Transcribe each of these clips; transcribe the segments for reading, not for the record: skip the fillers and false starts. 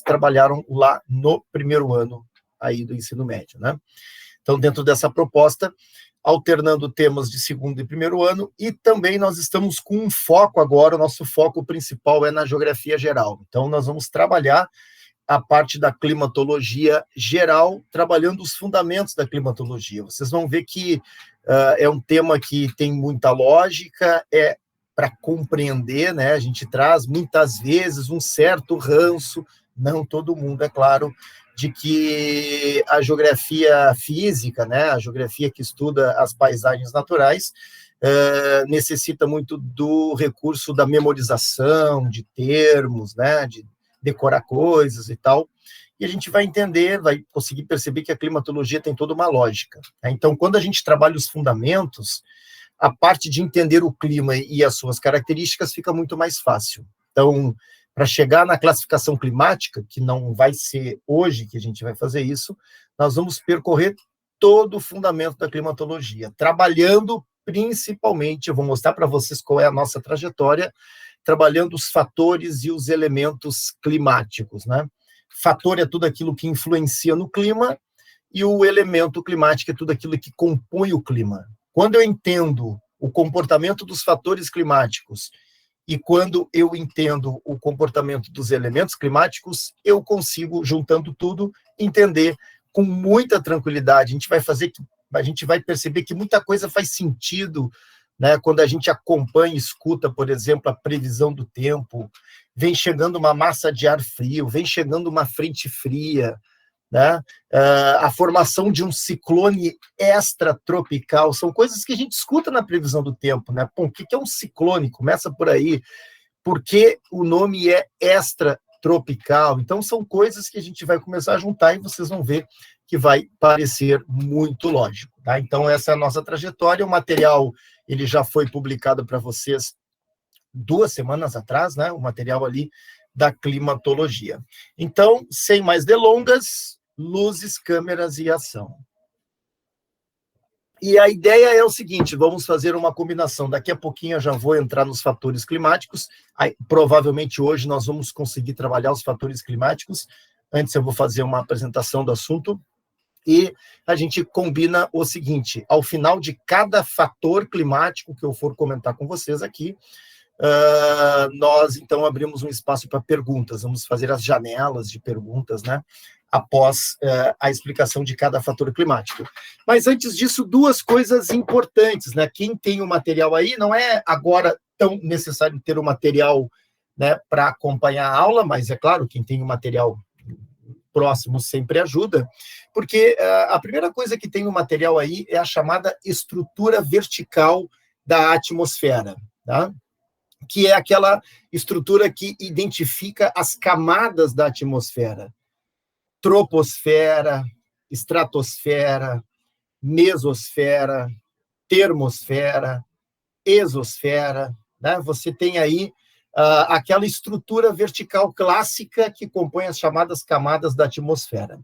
trabalharam lá no primeiro ano aí do ensino médio, né? Então, dentro dessa proposta, alternando temas de segundo e primeiro ano, e também nós estamos com um foco agora, o nosso foco principal é na geografia geral. Então, nós vamos trabalhar a parte da climatologia geral, trabalhando os fundamentos da climatologia. Vocês vão ver que é um tema que tem muita lógica, para compreender, né? A gente traz muitas vezes um certo ranço, não todo mundo, é claro, de que a geografia física, né? A geografia que estuda as paisagens naturais, necessita muito do recurso da memorização, de termos, né? De decorar coisas e tal, e a gente vai entender, vai conseguir perceber que a climatologia tem toda uma lógica. Né? Então, quando a gente trabalha os fundamentos, a parte de entender o clima e as suas características fica muito mais fácil. Então, para chegar na classificação climática, que não vai ser hoje que a gente vai fazer isso, nós vamos percorrer todo o fundamento da climatologia, trabalhando principalmente, eu vou mostrar para vocês qual é a nossa trajetória, trabalhando os fatores e os elementos climáticos, né? Fator é tudo aquilo que influencia no clima e o elemento climático é tudo aquilo que compõe o clima. Quando eu entendo o comportamento dos fatores climáticos e quando eu entendo o comportamento dos elementos climáticos, eu consigo, juntando tudo, entender com muita tranquilidade. A gente vai perceber que muita coisa faz sentido, né, quando a gente acompanha e escuta, por exemplo, a previsão do tempo, vem chegando uma massa de ar frio, vem chegando uma frente fria, né, a formação de um ciclone extratropical, são coisas que a gente escuta na previsão do tempo, né? Pô, o que é um ciclone? Começa por aí. Por que o nome é extratropical? Então, são coisas que a gente vai começar a juntar e vocês vão ver que vai parecer muito lógico, tá? Então, essa é a nossa trajetória, o material ele já foi publicado para vocês 2 semanas atrás, né? O material ali da climatologia. Então, sem mais delongas, luzes, câmeras e ação. E a ideia é o seguinte, vamos fazer uma combinação. Daqui a pouquinho eu já vou entrar nos fatores climáticos. Aí, provavelmente hoje nós vamos conseguir trabalhar os fatores climáticos. Antes eu vou fazer uma apresentação do assunto. E a gente combina o seguinte, ao final de cada fator climático que eu for comentar com vocês aqui, nós, então, abrimos um espaço para perguntas, vamos fazer as janelas de perguntas, né, após a explicação de cada fator climático. Mas, antes disso, 2 coisas importantes, né, quem tem o material aí, não é agora tão necessário ter o material, né, para acompanhar a aula, mas, é claro, quem tem o material próximo sempre ajuda, porque a primeira coisa que tem no material aí é a chamada estrutura vertical da atmosfera, tá? Que é aquela estrutura que identifica as camadas da atmosfera. Troposfera, estratosfera, mesosfera, termosfera, exosfera, né? Você tem aí aquela estrutura vertical clássica que compõe as chamadas camadas da atmosfera.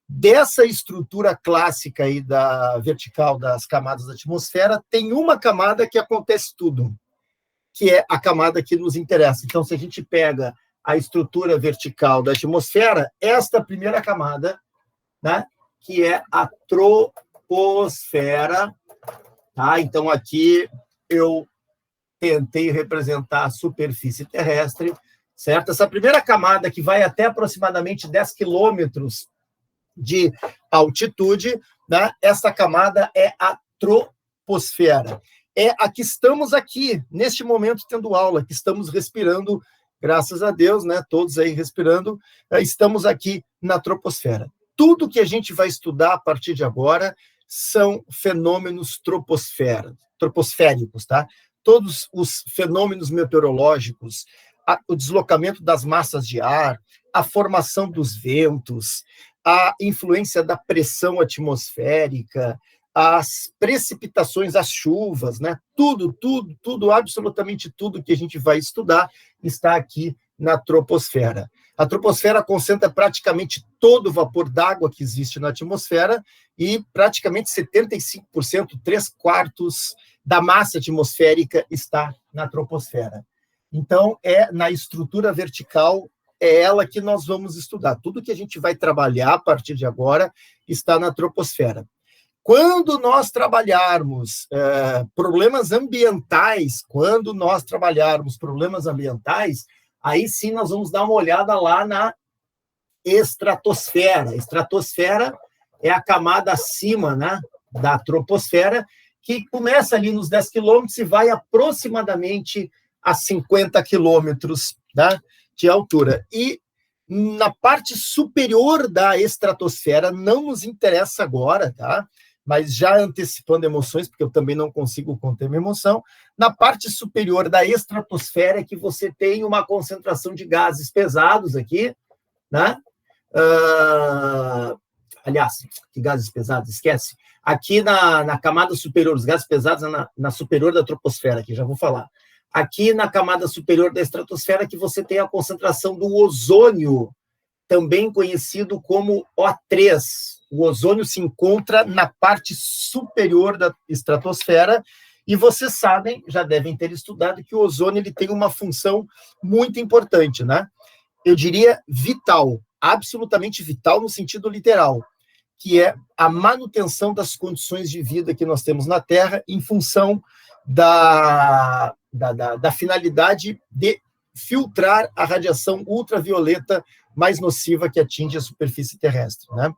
Dessa estrutura clássica aí da vertical das camadas da atmosfera, tem uma camada que acontece tudo, que é a camada que nos interessa. Então, se a gente pega a estrutura vertical da atmosfera, esta primeira camada, né, que é a troposfera, tá? Então, aqui eu tentei representar a superfície terrestre, certo? Essa primeira camada, que vai até aproximadamente 10 quilômetros de altitude, né? Essa camada é a troposfera. É a que estamos aqui, neste momento, tendo aula, que estamos respirando, graças a Deus, né? Todos aí respirando, estamos aqui na troposfera. Tudo que a gente vai estudar a partir de agora são fenômenos troposféricos, tá? Todos os fenômenos meteorológicos, o deslocamento das massas de ar, a formação dos ventos, a influência da pressão atmosférica, as precipitações, as chuvas, né? Tudo, absolutamente tudo que a gente vai estudar está aqui na troposfera. A troposfera concentra praticamente todo o vapor d'água que existe na atmosfera e praticamente 75%, 3/4 da massa atmosférica está na troposfera. Então, é na estrutura vertical é ela que nós vamos estudar. Tudo que a gente vai trabalhar a partir de agora está na troposfera. Quando nós trabalharmos problemas ambientais, aí sim nós vamos dar uma olhada lá na estratosfera. Estratosfera é a camada acima, né, da troposfera, que começa ali nos 10 quilômetros e vai aproximadamente a 50 quilômetros, né, de altura. E na parte superior da estratosfera, não nos interessa agora, tá? Mas já antecipando emoções, porque eu também não consigo conter minha emoção, na parte superior da estratosfera é que você tem uma concentração de gases pesados aqui, né? Aliás, que gases pesados, esquece. Aqui na camada superior, os gases pesados na superior da troposfera, que já vou falar. Aqui na camada superior da estratosfera que você tem a concentração do ozônio, também conhecido como O3. O ozônio se encontra na parte superior da estratosfera e vocês sabem, já devem ter estudado, que o ozônio ele tem uma função muito importante, né? Eu diria vital, absolutamente vital no sentido literal, que é a manutenção das condições de vida que nós temos na Terra em função da finalidade de filtrar a radiação ultravioleta mais nociva que atinge a superfície terrestre, né?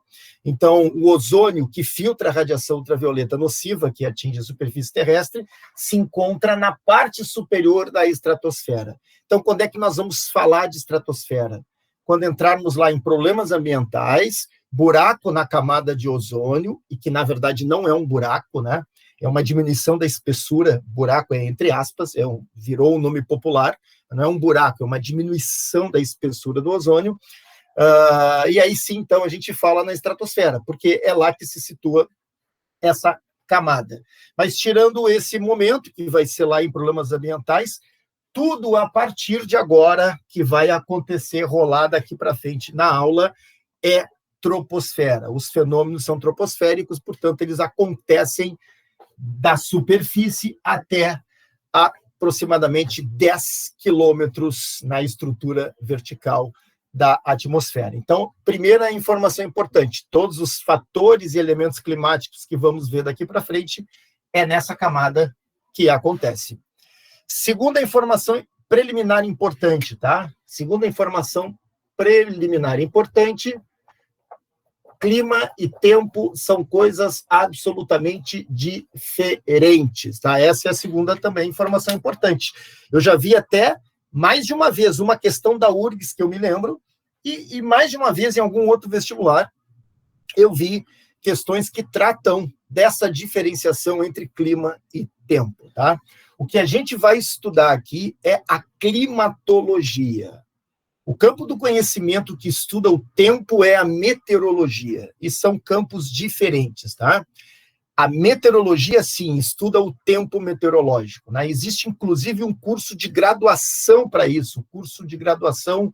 Então, o ozônio, que filtra a radiação ultravioleta nociva que atinge a superfície terrestre, se encontra na parte superior da estratosfera. Então, quando é que nós vamos falar de estratosfera? Quando entrarmos lá em problemas ambientais, buraco na camada de ozônio, e que, na verdade, não é um buraco, né? É uma diminuição da espessura, buraco é entre aspas, virou um nome popular, não é um buraco, é uma diminuição da espessura do ozônio, e aí sim, então, a gente fala na estratosfera, porque é lá que se situa essa camada. Mas tirando esse momento, que vai ser lá em problemas ambientais, tudo a partir de agora que vai acontecer, rolar daqui para frente na aula, é troposfera. Os fenômenos são troposféricos, portanto, eles acontecem da superfície até aproximadamente 10 quilômetros na estrutura vertical da atmosfera. Então, primeira informação importante, todos os fatores e elementos climáticos que vamos ver daqui para frente é nessa camada que acontece. Segunda informação preliminar importante, tá? Segunda informação preliminar importante, clima e tempo são coisas absolutamente diferentes, tá? Essa é a segunda também informação importante. Eu já vi até mais de uma vez uma questão da URGS, que eu me lembro, e mais de uma vez em algum outro vestibular, eu vi questões que tratam dessa diferenciação entre clima e tempo, tá? O que a gente vai estudar aqui é a climatologia. O campo do conhecimento que estuda o tempo é a meteorologia, e são campos diferentes, tá? A meteorologia, sim, estuda o tempo meteorológico, né? Existe, inclusive, um curso de graduação para isso, um curso de graduação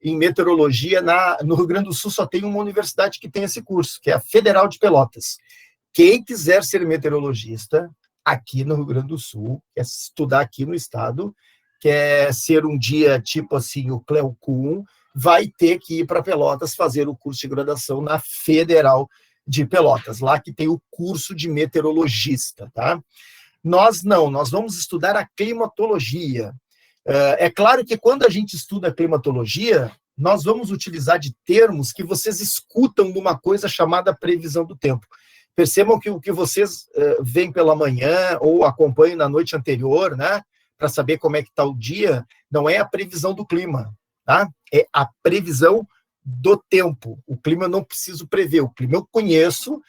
em meteorologia no Rio Grande do Sul só tem uma universidade que tem esse curso, que é a Federal de Pelotas. Quem quiser ser meteorologista aqui no Rio Grande do Sul, quer estudar aqui no estado, quer ser um dia, tipo assim, o Cleo Kuhn, vai ter que ir para Pelotas fazer o curso de graduação na Federal de Pelotas, lá que tem o curso de meteorologista, tá? Nós não, nós vamos estudar a climatologia. É claro que quando a gente estuda a climatologia, nós vamos utilizar de termos que vocês escutam de uma coisa chamada previsão do tempo. Percebam que o que vocês veem pela manhã ou acompanham na noite anterior, né, para saber como é que está o dia, não é a previsão do clima, tá? É a previsão do tempo. O clima eu não preciso prever, o clima eu conheço,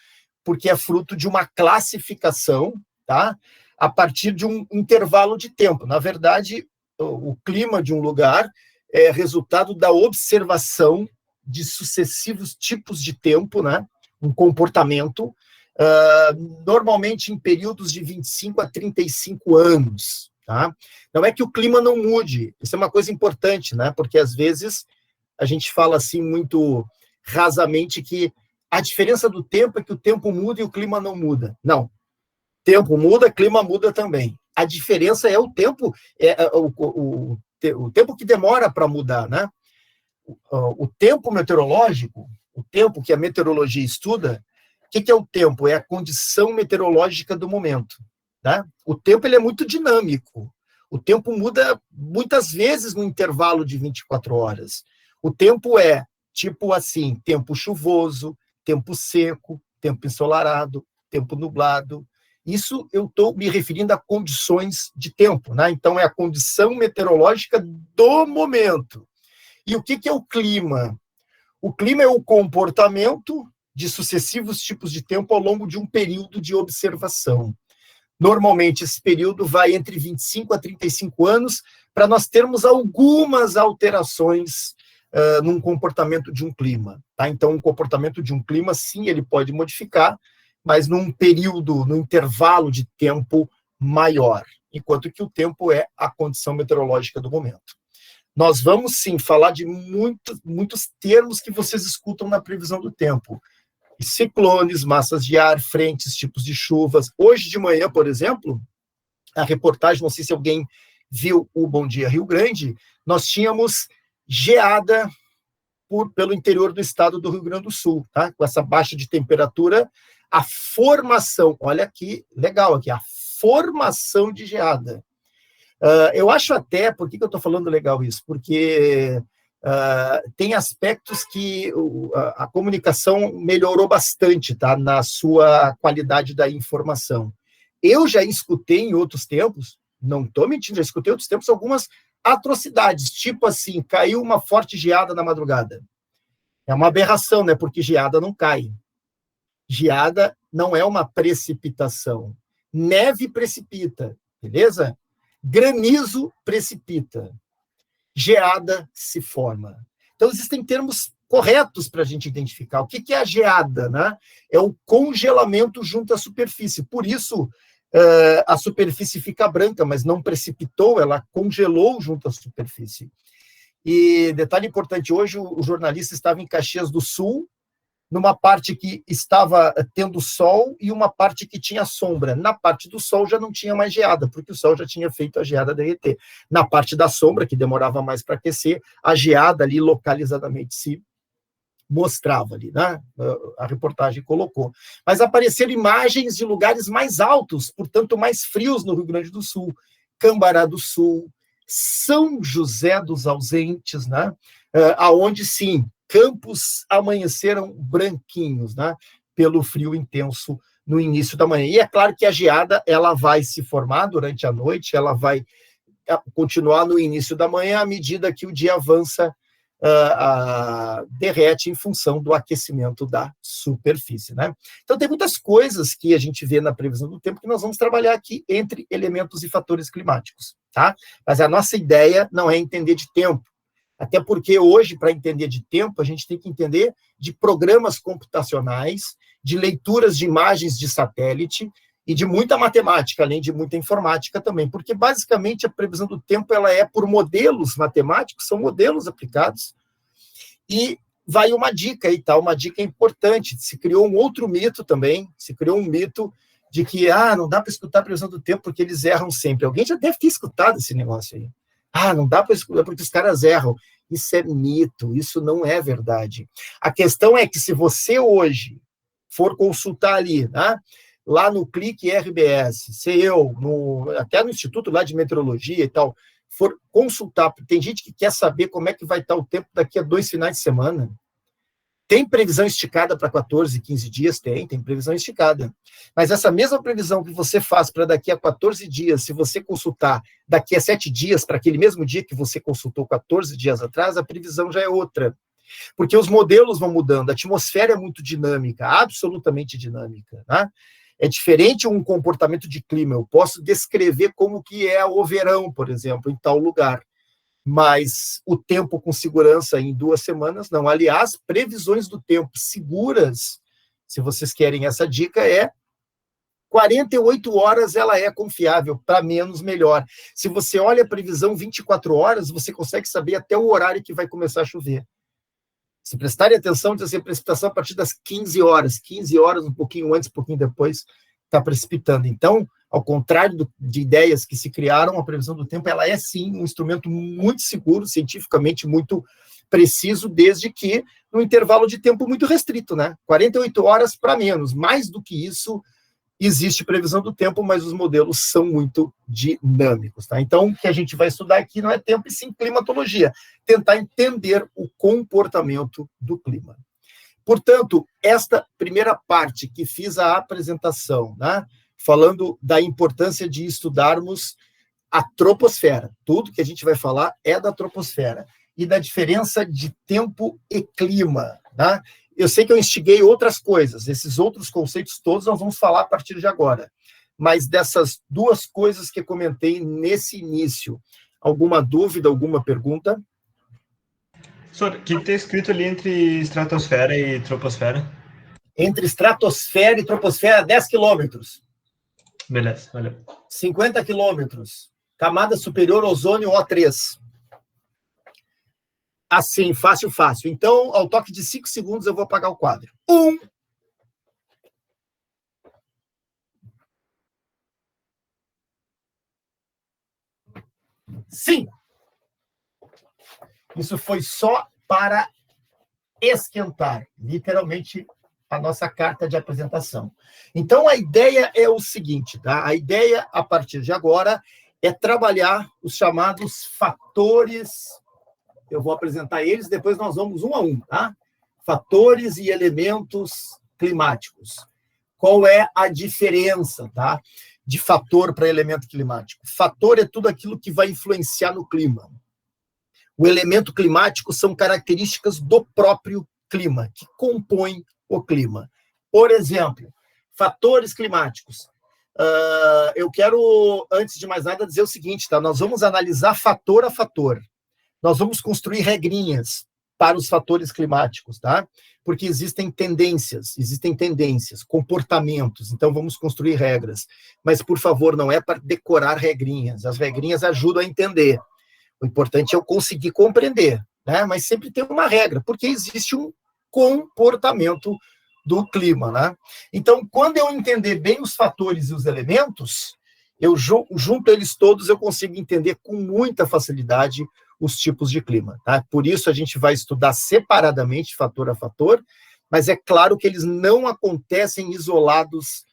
porque é fruto de uma classificação, tá? A partir de um intervalo de tempo. Na verdade, o clima de um lugar é resultado da observação de sucessivos tipos de tempo, né? Um comportamento, normalmente em períodos de 25 a 35 anos, tá? Não é que o clima não mude, isso é uma coisa importante, né? Porque às vezes a gente fala assim muito rasamente que a diferença do tempo é que o tempo muda e o clima não muda. Não. Tempo muda, clima muda também. A diferença é o tempo, o tempo que demora para mudar, né? o tempo meteorológico, o tempo que a meteorologia estuda, o que é o tempo? É a condição meteorológica do momento. Tá? O tempo ele é muito dinâmico. O tempo muda muitas vezes no intervalo de 24 horas. O tempo é tipo assim, tempo chuvoso, tempo seco, tempo ensolarado, tempo nublado. Isso eu estou me referindo a condições de tempo, né? Então é a condição meteorológica do momento. E o que é o clima? O clima é o comportamento de sucessivos tipos de tempo ao longo de um período de observação. Normalmente, esse período vai entre 25 a 35 anos para nós termos algumas alterações num comportamento de um clima. Tá? Então, o comportamento de um clima, sim, ele pode modificar, mas num período, num intervalo de tempo maior, enquanto que o tempo é a condição meteorológica do momento. Nós vamos, sim, falar de muitos termos que vocês escutam na previsão do tempo. Ciclones, massas de ar, frentes, tipos de chuvas. Hoje de manhã, por exemplo, a reportagem, não sei se alguém viu o Bom Dia Rio Grande, nós tínhamos geada pelo interior do estado do Rio Grande do Sul, tá? Com essa baixa de temperatura, a formação, olha que legal aqui, a formação de geada. Eu acho até, por que eu estou falando legal isso? Porque tem aspectos que a comunicação melhorou bastante, tá? Na sua qualidade da informação. Eu já escutei em outros tempos, não estou mentindo, já escutei em outros tempos algumas atrocidades, tipo assim, caiu uma forte geada na madrugada. É uma aberração, né? Porque geada não cai. Geada não é uma precipitação. Neve precipita, beleza? Granizo precipita. Geada se forma. Então, existem termos corretos para a gente identificar. O que é a geada? Né? É o congelamento junto à superfície. Por isso, a superfície fica branca, mas não precipitou, ela congelou junto à superfície. E, detalhe importante, hoje o jornalista estava em Caxias do Sul, numa parte que estava tendo sol e uma parte que tinha sombra. Na parte do sol já não tinha mais geada, porque o sol já tinha feito a geada derreter. Na parte da sombra, que demorava mais para aquecer, a geada ali localizadamente se mostrava ali, né? A reportagem colocou. Mas apareceram imagens de lugares mais altos, portanto mais frios no Rio Grande do Sul. Cambará do Sul, São José dos Ausentes, né? Aonde sim, campos amanheceram branquinhos, né? Pelo frio intenso no início da manhã. E é claro que a geada ela vai se formar durante a noite, ela vai continuar no início da manhã à medida que o dia avança, derrete em função do aquecimento da superfície, né? Então tem muitas coisas que a gente vê na previsão do tempo que nós vamos trabalhar aqui entre elementos e fatores climáticos, tá? Mas a nossa ideia não é entender de tempo, até porque hoje, para entender de tempo, a gente tem que entender de programas computacionais, de leituras de imagens de satélite e de muita matemática, além de muita informática também, porque basicamente a previsão do tempo ela é por modelos matemáticos, são modelos aplicados, e vai uma dica aí, tá? Uma dica importante, se criou um outro mito também, se criou um mito de que, não dá para escutar a previsão do tempo porque eles erram sempre. Alguém já deve ter escutado esse negócio aí. Não dá para escutar porque os caras erram. Isso é mito, isso não é verdade. A questão é que se você hoje for consultar ali, né? Lá no Clique RBS, até no Instituto lá de Meteorologia e tal, for consultar, tem gente que quer saber como é que vai estar o tempo daqui a 2 finais de semana. Tem previsão esticada para 14, 15 dias? Tem previsão esticada. Mas essa mesma previsão que você faz para daqui a 14 dias, se você consultar daqui a 7 dias, para aquele mesmo dia que você consultou 14 dias atrás, a previsão já é outra. Porque os modelos vão mudando, a atmosfera é muito dinâmica, absolutamente dinâmica, né? É diferente um comportamento de clima. Eu posso descrever como que é o verão, por exemplo, em tal lugar. Mas o tempo com segurança em 2 semanas, não. Aliás, previsões do tempo seguras, se vocês querem essa dica, 48 horas ela é confiável, para menos melhor. Se você olha a previsão 24 horas, você consegue saber até o horário que vai começar a chover. Se prestarem atenção, diz assim, precipitação a partir das 15 horas, um pouquinho antes, um pouquinho depois, está precipitando. Então, ao contrário de ideias que se criaram, a previsão do tempo, ela é sim um instrumento muito seguro, cientificamente muito preciso desde que num intervalo de tempo muito restrito, né? 48 horas para menos. Mais do que isso, existe previsão do tempo, mas os modelos são muito dinâmicos, tá? Então, o que a gente vai estudar aqui não é tempo, e sim climatologia. Tentar entender o comportamento do clima. Portanto, esta primeira parte que fiz a apresentação, né? Falando da importância de estudarmos a troposfera. Tudo que a gente vai falar é da troposfera e da diferença de tempo e clima, né? Eu sei que eu instiguei outras coisas, esses outros conceitos todos nós vamos falar a partir de agora, mas dessas duas coisas que eu comentei nesse início, alguma dúvida, alguma pergunta? Professor, o que está escrito ali entre estratosfera e troposfera? Entre estratosfera e troposfera, 10 quilômetros. Beleza, valeu. 50 quilômetros. Camada superior, ozônio O3. Assim, fácil, fácil. Então, ao toque de 5 segundos, eu vou apagar o quadro. 1. Sim. Isso foi só para esquentar, literalmente, a nossa carta de apresentação. Então, a ideia é o seguinte, tá? A ideia, a partir de agora, é trabalhar os chamados fatores. Eu vou apresentar eles, depois nós vamos um a um, tá? Fatores e elementos climáticos. Qual é a diferença, tá? De fator para elemento climático? Fator é tudo aquilo que vai influenciar no clima. O elemento climático são características do próprio clima, que compõem o clima. Por exemplo, fatores climáticos. Eu quero, antes de mais nada, dizer o seguinte, tá? Nós vamos analisar fator a fator. Nós vamos construir regrinhas para os fatores climáticos, tá? Porque existem tendências, comportamentos, então vamos construir regras. Mas, por favor, não é para decorar regrinhas. As regrinhas ajudam a entender. O importante é eu conseguir compreender, né? Mas sempre tem uma regra, porque existe um comportamento do clima, né? Então, quando eu entender bem os fatores e os elementos, eu junto eles todos, eu consigo entender com muita facilidade os tipos de clima, tá? Por isso a gente vai estudar separadamente, fator a fator, mas é claro que eles não acontecem isolados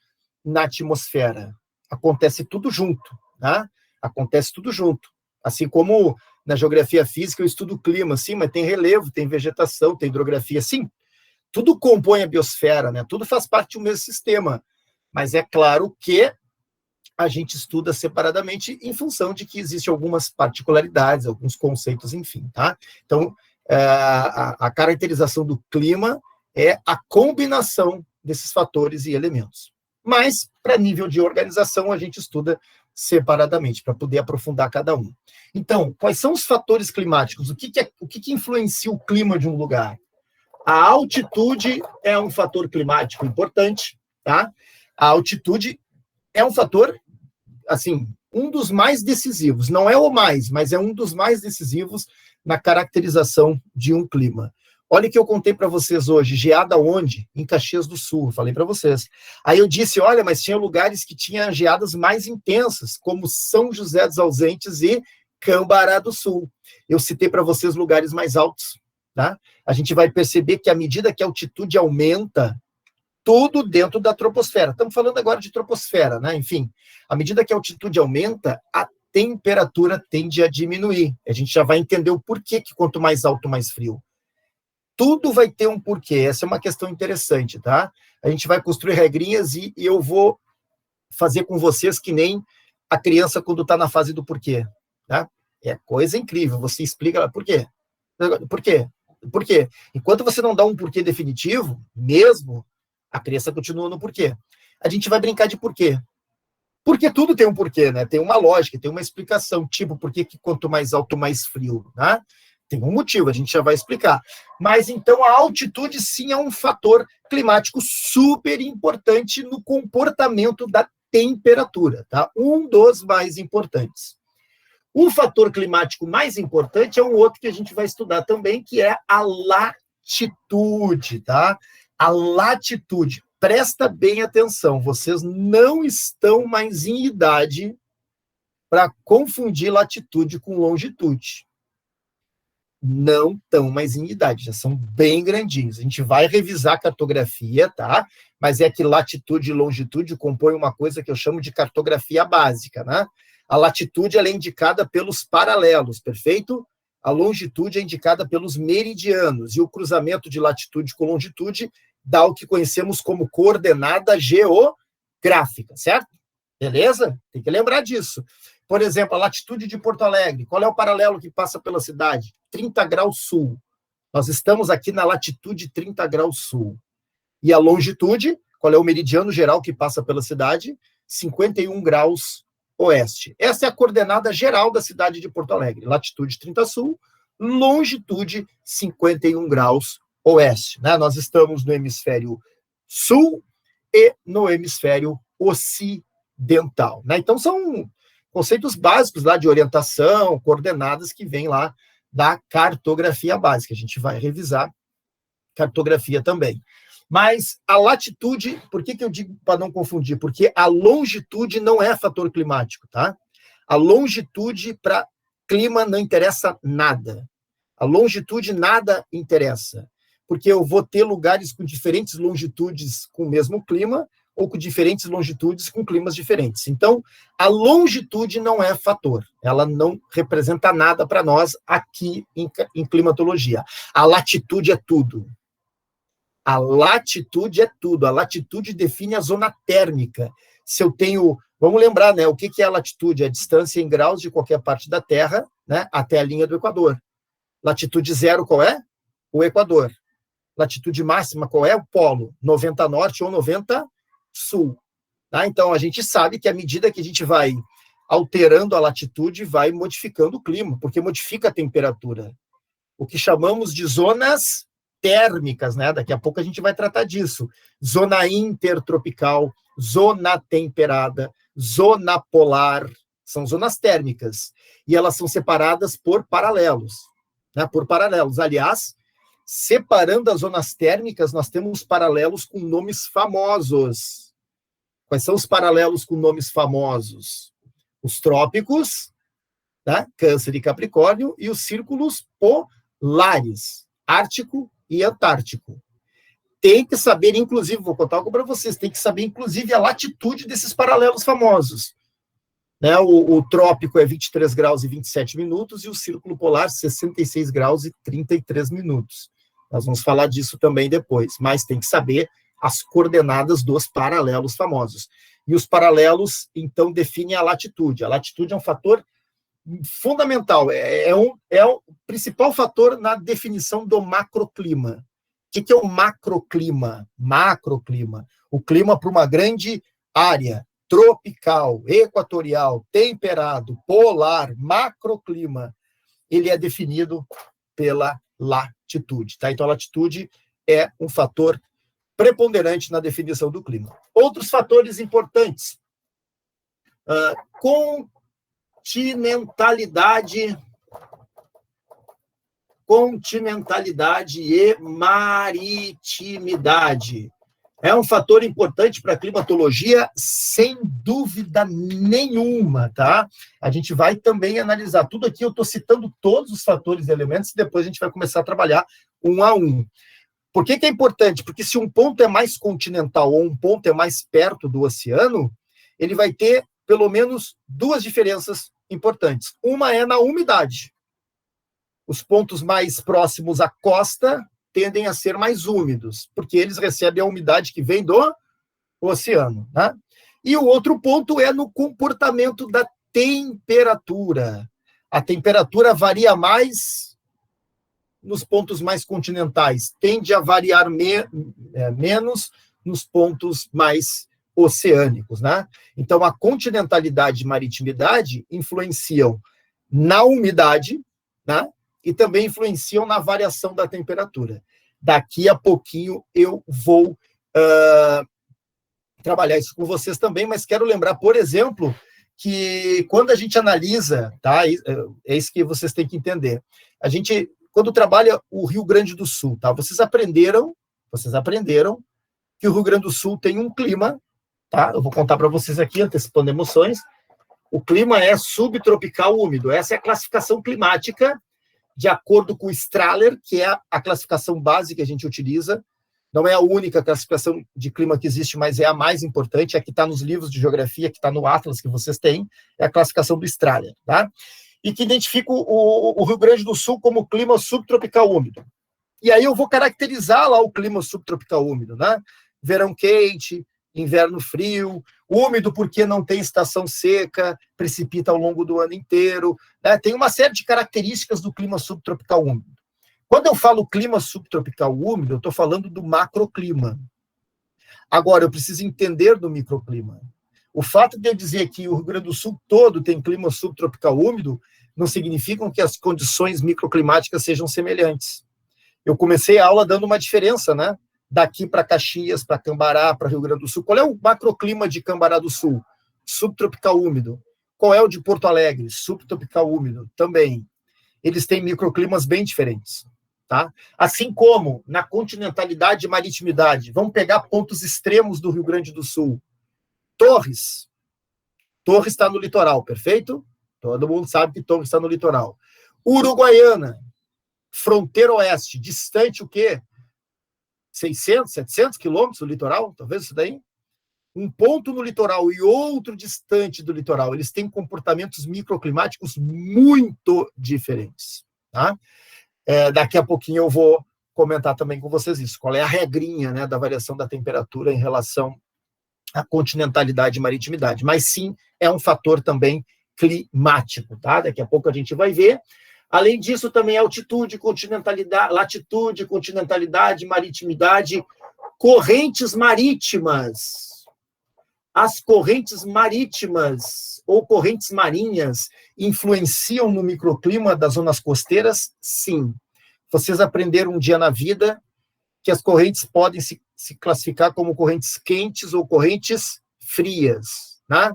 na atmosfera. Acontece tudo junto, tá? Acontece tudo junto. Assim como na geografia física eu estudo o clima, sim, mas tem relevo, tem vegetação, tem hidrografia, sim. Tudo compõe a biosfera, né? Tudo faz parte de um mesmo sistema. Mas é claro que a gente estuda separadamente em função de que existem algumas particularidades, alguns conceitos, enfim, tá? Então, a caracterização do clima é a combinação desses fatores e elementos. Mas, para nível de organização, a gente estuda separadamente, para poder aprofundar cada um. Então, quais são os fatores climáticos? O que influencia o clima de um lugar? A altitude é um fator climático importante, tá? A altitude é um fator, assim, um dos mais decisivos. Não é o mais, mas é um dos mais decisivos na caracterização de um clima. Olha o que eu contei para vocês hoje, geada onde? Em Caxias do Sul, falei para vocês. Aí eu disse, olha, mas tinha lugares que tinham geadas mais intensas, como São José dos Ausentes e Cambará do Sul. Eu citei para vocês lugares mais altos, tá? A gente vai perceber que à medida que a altitude aumenta, tudo dentro da troposfera. Estamos falando agora de troposfera, né? Enfim, à medida que a altitude aumenta, a temperatura tende a diminuir. A gente já vai entender o porquê que quanto mais alto, mais frio. Tudo vai ter um porquê. Essa é uma questão interessante, tá? A gente vai construir regrinhas e eu vou fazer com vocês que nem a criança quando está na fase do porquê, tá? É coisa incrível. Você explica por quê? Por quê? Por quê? Enquanto você não dá um porquê definitivo, mesmo, a criança continua no porquê. A gente vai brincar de porquê. Porque tudo tem um porquê, né? Tem uma lógica, tem uma explicação. Tipo, por que quanto mais alto, mais frio, né? Tem um motivo, a gente já vai explicar. Mas, então, a altitude, sim, é um fator climático super importante no comportamento da temperatura, tá? Um dos mais importantes. O fator climático mais importante é um outro que a gente vai estudar também, que é a latitude, tá? A latitude. Presta bem atenção, vocês não estão mais em idade para confundir latitude com longitude. não estão mais em idade, já são bem grandinhos. A gente vai revisar a cartografia, tá? Mas é que latitude e longitude compõem uma coisa que eu chamo de cartografia básica, né? A latitude ela é indicada pelos paralelos, perfeito? A longitude é indicada pelos meridianos, e o cruzamento de latitude com longitude dá o que conhecemos como coordenada geográfica, certo? Beleza? Tem que lembrar disso. Por exemplo, a latitude de Porto Alegre. Qual é o paralelo que passa pela cidade? 30 graus sul. Nós estamos aqui na latitude 30 graus sul. E a longitude, qual é o meridiano geral que passa pela cidade? 51 graus oeste. Essa é a coordenada geral da cidade de Porto Alegre. Latitude 30 sul, longitude 51 graus oeste. Né? Nós estamos no hemisfério sul e no hemisfério ocidental. Né? Então, são conceitos básicos lá de orientação, coordenadas que vêm lá da cartografia básica. A gente vai revisar cartografia também. Mas a latitude, por que eu digo para não confundir? Porque a longitude não é fator climático, tá? A longitude para clima não interessa nada. A longitude nada interessa, porque eu vou ter lugares com diferentes longitudes com o mesmo clima, ou com diferentes longitudes com climas diferentes. Então, a longitude não é fator, ela não representa nada para nós aqui em climatologia. A latitude é tudo. A latitude é tudo, a latitude define a zona térmica. Se eu tenho, vamos lembrar, né, o que é a latitude? É a distância em graus de qualquer parte da Terra, né, até a linha do Equador. Latitude zero, qual é? O Equador. Latitude máxima, qual é? O polo, 90 norte ou 90 sul. Tá? Então, a gente sabe que à medida que a gente vai alterando a latitude, vai modificando o clima, porque modifica a temperatura. O que chamamos de zonas térmicas, né? Daqui a pouco a gente vai tratar disso. Zona intertropical, zona temperada, zona polar, são zonas térmicas. E elas são separadas por paralelos. Né? Por paralelos. Aliás, separando as zonas térmicas, nós temos paralelos com nomes famosos. Quais são os paralelos com nomes famosos? Os trópicos, tá? Câncer e Capricórnio, e os círculos polares, Ártico e Antártico. Tem que saber, inclusive, vou contar algo para vocês, tem que saber, inclusive, a latitude desses paralelos famosos. Né? O trópico é 23 graus e 27 minutos, e o círculo polar, 66 graus e 33 minutos. Nós vamos falar disso também depois, mas tem que saber as coordenadas dos paralelos famosos. E os paralelos, então, definem a latitude. A latitude é um fator fundamental, é o principal fator na definição do macroclima. O que é o macroclima? Macroclima. O clima para uma grande área, tropical, equatorial, temperado, polar, macroclima, ele é definido pela latitude. Tá? Então, a latitude é um fator preponderante na definição do clima. Outros fatores importantes. Continentalidade e maritimidade. É um fator importante para a climatologia, sem dúvida nenhuma, tá? A gente vai também analisar tudo aqui, eu estou citando todos os fatores e elementos, e depois a gente vai começar a trabalhar um a um. Por que é importante? Porque se um ponto é mais continental ou um ponto é mais perto do oceano, ele vai ter pelo menos duas diferenças importantes. Uma é na umidade. Os pontos mais próximos à costa tendem a ser mais úmidos, porque eles recebem a umidade que vem do oceano. Né? E o outro ponto é no comportamento da temperatura. A temperatura varia mais nos pontos mais continentais, tende a variar menos nos pontos mais oceânicos, né? Então, a continentalidade e maritimidade influenciam na umidade, né? E também influenciam na variação da temperatura. Daqui a pouquinho eu vou trabalhar isso com vocês também, mas quero lembrar, por exemplo, que quando a gente analisa, tá? É isso que vocês têm que entender. A gente, quando trabalha o Rio Grande do Sul, tá? Vocês aprenderam que o Rio Grande do Sul tem um clima, tá? Eu vou contar para vocês aqui, antecipando emoções. O clima é subtropical úmido. Essa é a classificação climática de acordo com o Strahler, que é a classificação base que a gente utiliza. Não é a única classificação de clima que existe, mas é a mais importante, é a que está nos livros de geografia, que está no Atlas que vocês têm, é a classificação do Strahler, tá? E que identifica o Rio Grande do Sul como clima subtropical úmido. E aí eu vou caracterizar lá o clima subtropical úmido, né? Verão quente, inverno frio, úmido porque não tem estação seca, precipita ao longo do ano inteiro, né? Tem uma série de características do clima subtropical úmido. Quando eu falo clima subtropical úmido, eu estou falando do macroclima. Agora, eu preciso entender do microclima. O fato de eu dizer que o Rio Grande do Sul todo tem clima subtropical úmido não significa que as condições microclimáticas sejam semelhantes. Eu comecei a aula dando uma diferença, né? Daqui para Caxias, para Cambará, para Rio Grande do Sul. Qual é o macroclima de Cambará do Sul? Subtropical úmido. Qual é o de Porto Alegre? Subtropical úmido também. Eles têm microclimas bem diferentes. Tá? Assim como na continentalidade e maritimidade. Vamos pegar pontos extremos do Rio Grande do Sul. Torres. Torres está no litoral, perfeito? Todo mundo sabe que Torres está no litoral. Uruguaiana, fronteira oeste, distante o quê? 600, 700 quilômetros do litoral, talvez isso daí? Um ponto no litoral e outro distante do litoral, eles têm comportamentos microclimáticos muito diferentes, tá? Daqui a pouquinho eu vou comentar também com vocês isso, qual é a regrinha, né, da variação da temperatura em relação à continentalidade e maritimidade, mas sim, é um fator também climático, tá? Daqui a pouco a gente vai ver. Além disso, também altitude, continentalidade, latitude, continentalidade, maritimidade, correntes marítimas. As correntes marítimas ou correntes marinhas influenciam no microclima das zonas costeiras? Sim. Vocês aprenderam um dia na vida que as correntes podem se classificar como correntes quentes ou correntes frias, né?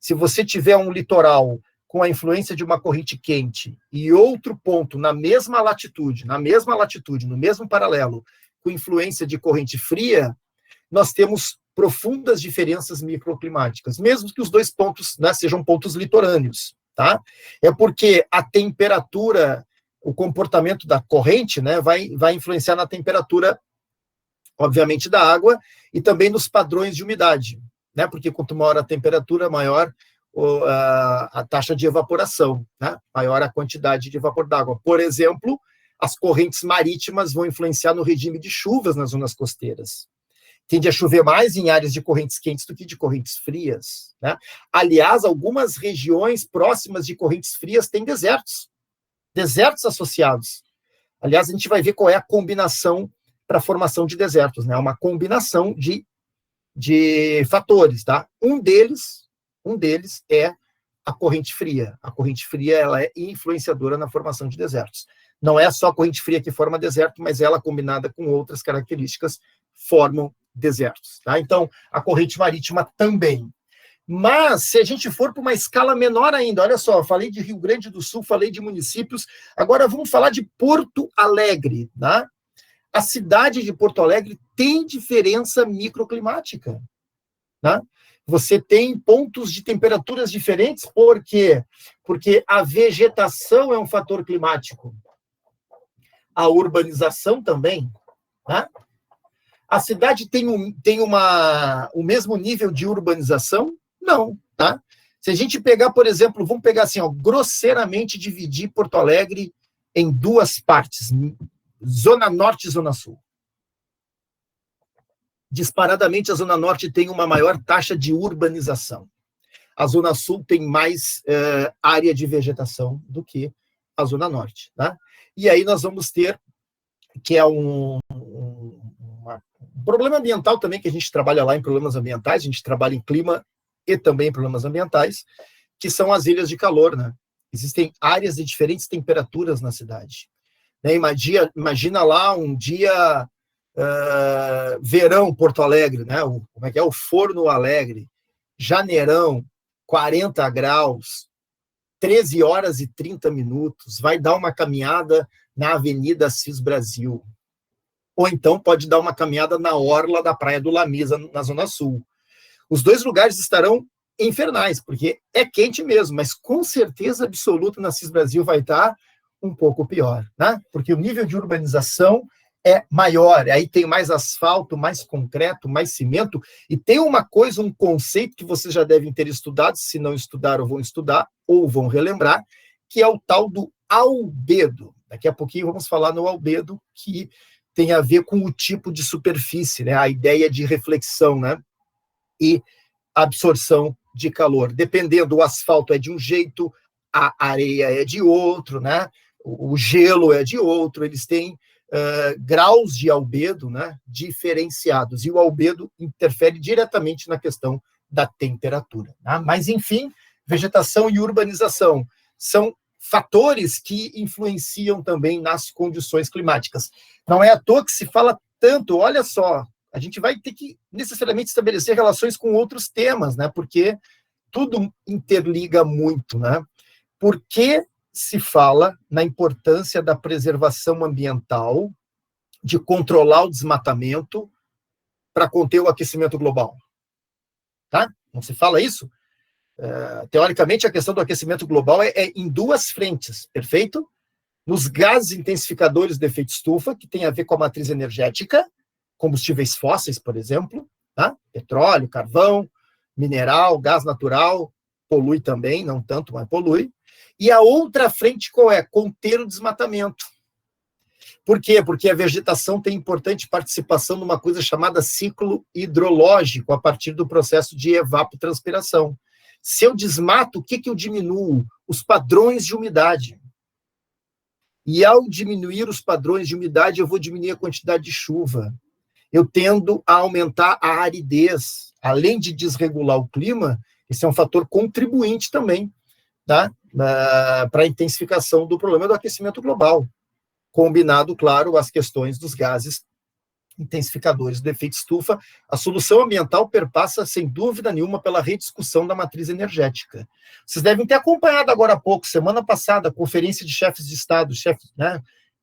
Se você tiver um litoral com a influência de uma corrente quente e outro ponto na mesma latitude, no mesmo paralelo, com influência de corrente fria, nós temos profundas diferenças microclimáticas, mesmo que os dois pontos, né, sejam pontos litorâneos, tá? É porque a temperatura, o comportamento da corrente, né, vai influenciar na temperatura, obviamente, da água e também nos padrões de umidade, né? Porque quanto maior a temperatura, maior a taxa de evaporação, né? Maior a quantidade de vapor d'água. Por exemplo, as correntes marítimas vão influenciar no regime de chuvas nas zonas costeiras. Tende a chover mais em áreas de correntes quentes do que de correntes frias, né? Aliás, algumas regiões próximas de correntes frias têm desertos associados. Aliás, a gente vai ver qual é a combinação para a formação de desertos, né? Uma combinação de fatores, tá? Um deles é a corrente fria. A corrente fria, ela é influenciadora na formação de desertos. Não é só a corrente fria que forma deserto, mas ela, combinada com outras características, formam desertos, tá? Então, a corrente marítima também. Mas, se a gente for para uma escala menor ainda, olha só, falei de Rio Grande do Sul, falei de municípios, agora vamos falar de Porto Alegre, tá? A cidade de Porto Alegre tem diferença microclimática, tá? Você tem pontos de temperaturas diferentes, por quê? Porque a vegetação é um fator climático. A urbanização também, tá? A cidade tem o mesmo nível de urbanização? Não, tá? Se a gente pegar, por exemplo, vamos pegar assim, ó, grosseiramente dividir Porto Alegre em duas partes, Zona Norte e Zona Sul. Disparadamente, a Zona Norte tem uma maior taxa de urbanização. A Zona Sul tem mais área de vegetação do que a Zona Norte, tá? E aí nós vamos ter, que é um problema ambiental também, que a gente trabalha lá em problemas ambientais, a gente trabalha em clima e também em problemas ambientais, que são as ilhas de calor, né? Existem áreas de diferentes temperaturas na cidade, né? Imagina lá um dia verão Porto Alegre, né? Como é que é? O Forno Alegre, janeirão, 40 graus, 13 horas e 30 minutos, vai dar uma caminhada na Avenida Assis Brasil. Ou então pode dar uma caminhada na orla da Praia do Lamisa, na Zona Sul. Os dois lugares estarão infernais, porque é quente mesmo, mas com certeza absoluta na Assis Brasil vai estar um pouco pior, né? Porque o nível de urbanização é maior, aí tem mais asfalto, mais concreto, mais cimento, e tem uma coisa, um conceito que vocês já devem ter estudado, se não estudaram, vão estudar, ou vão relembrar, que é o tal do albedo. Daqui a pouquinho vamos falar no albedo, que tem a ver com o tipo de superfície, né? A ideia de reflexão, né? E absorção de calor. Dependendo, o asfalto é de um jeito, a areia é de outro, né? O gelo é de outro, eles têm graus de albedo, né, diferenciados, e o albedo interfere diretamente na questão da temperatura. Né? Mas, enfim, vegetação e urbanização são fatores que influenciam também nas condições climáticas. Não é à toa que se fala tanto, olha só, a gente vai ter que necessariamente estabelecer relações com outros temas, né, porque tudo interliga muito, né? Por que se fala na importância da preservação ambiental, de controlar o desmatamento para conter o aquecimento global? Tá? Não se fala isso? Teoricamente, a questão do aquecimento global é em duas frentes, perfeito? Nos gases intensificadores de efeito estufa, que tem a ver com a matriz energética, combustíveis fósseis, por exemplo, tá? Petróleo, carvão, mineral, gás natural, polui também, não tanto, mas polui. E a outra frente qual é? Conter o desmatamento. Por quê? Porque a vegetação tem importante participação numa coisa chamada ciclo hidrológico, a partir do processo de evapotranspiração. Se eu desmato, o que eu diminuo? Os padrões de umidade. E ao diminuir os padrões de umidade, eu vou diminuir a quantidade de chuva. Eu tendo a aumentar a aridez. Além de desregular o clima, esse é um fator contribuinte também, tá? Para a intensificação do problema do aquecimento global, combinado, claro, as questões dos gases intensificadores do efeito estufa. A solução ambiental perpassa, sem dúvida nenhuma, pela rediscussão da matriz energética. Vocês devem ter acompanhado agora há pouco, semana passada, a conferência de chefes de Estado,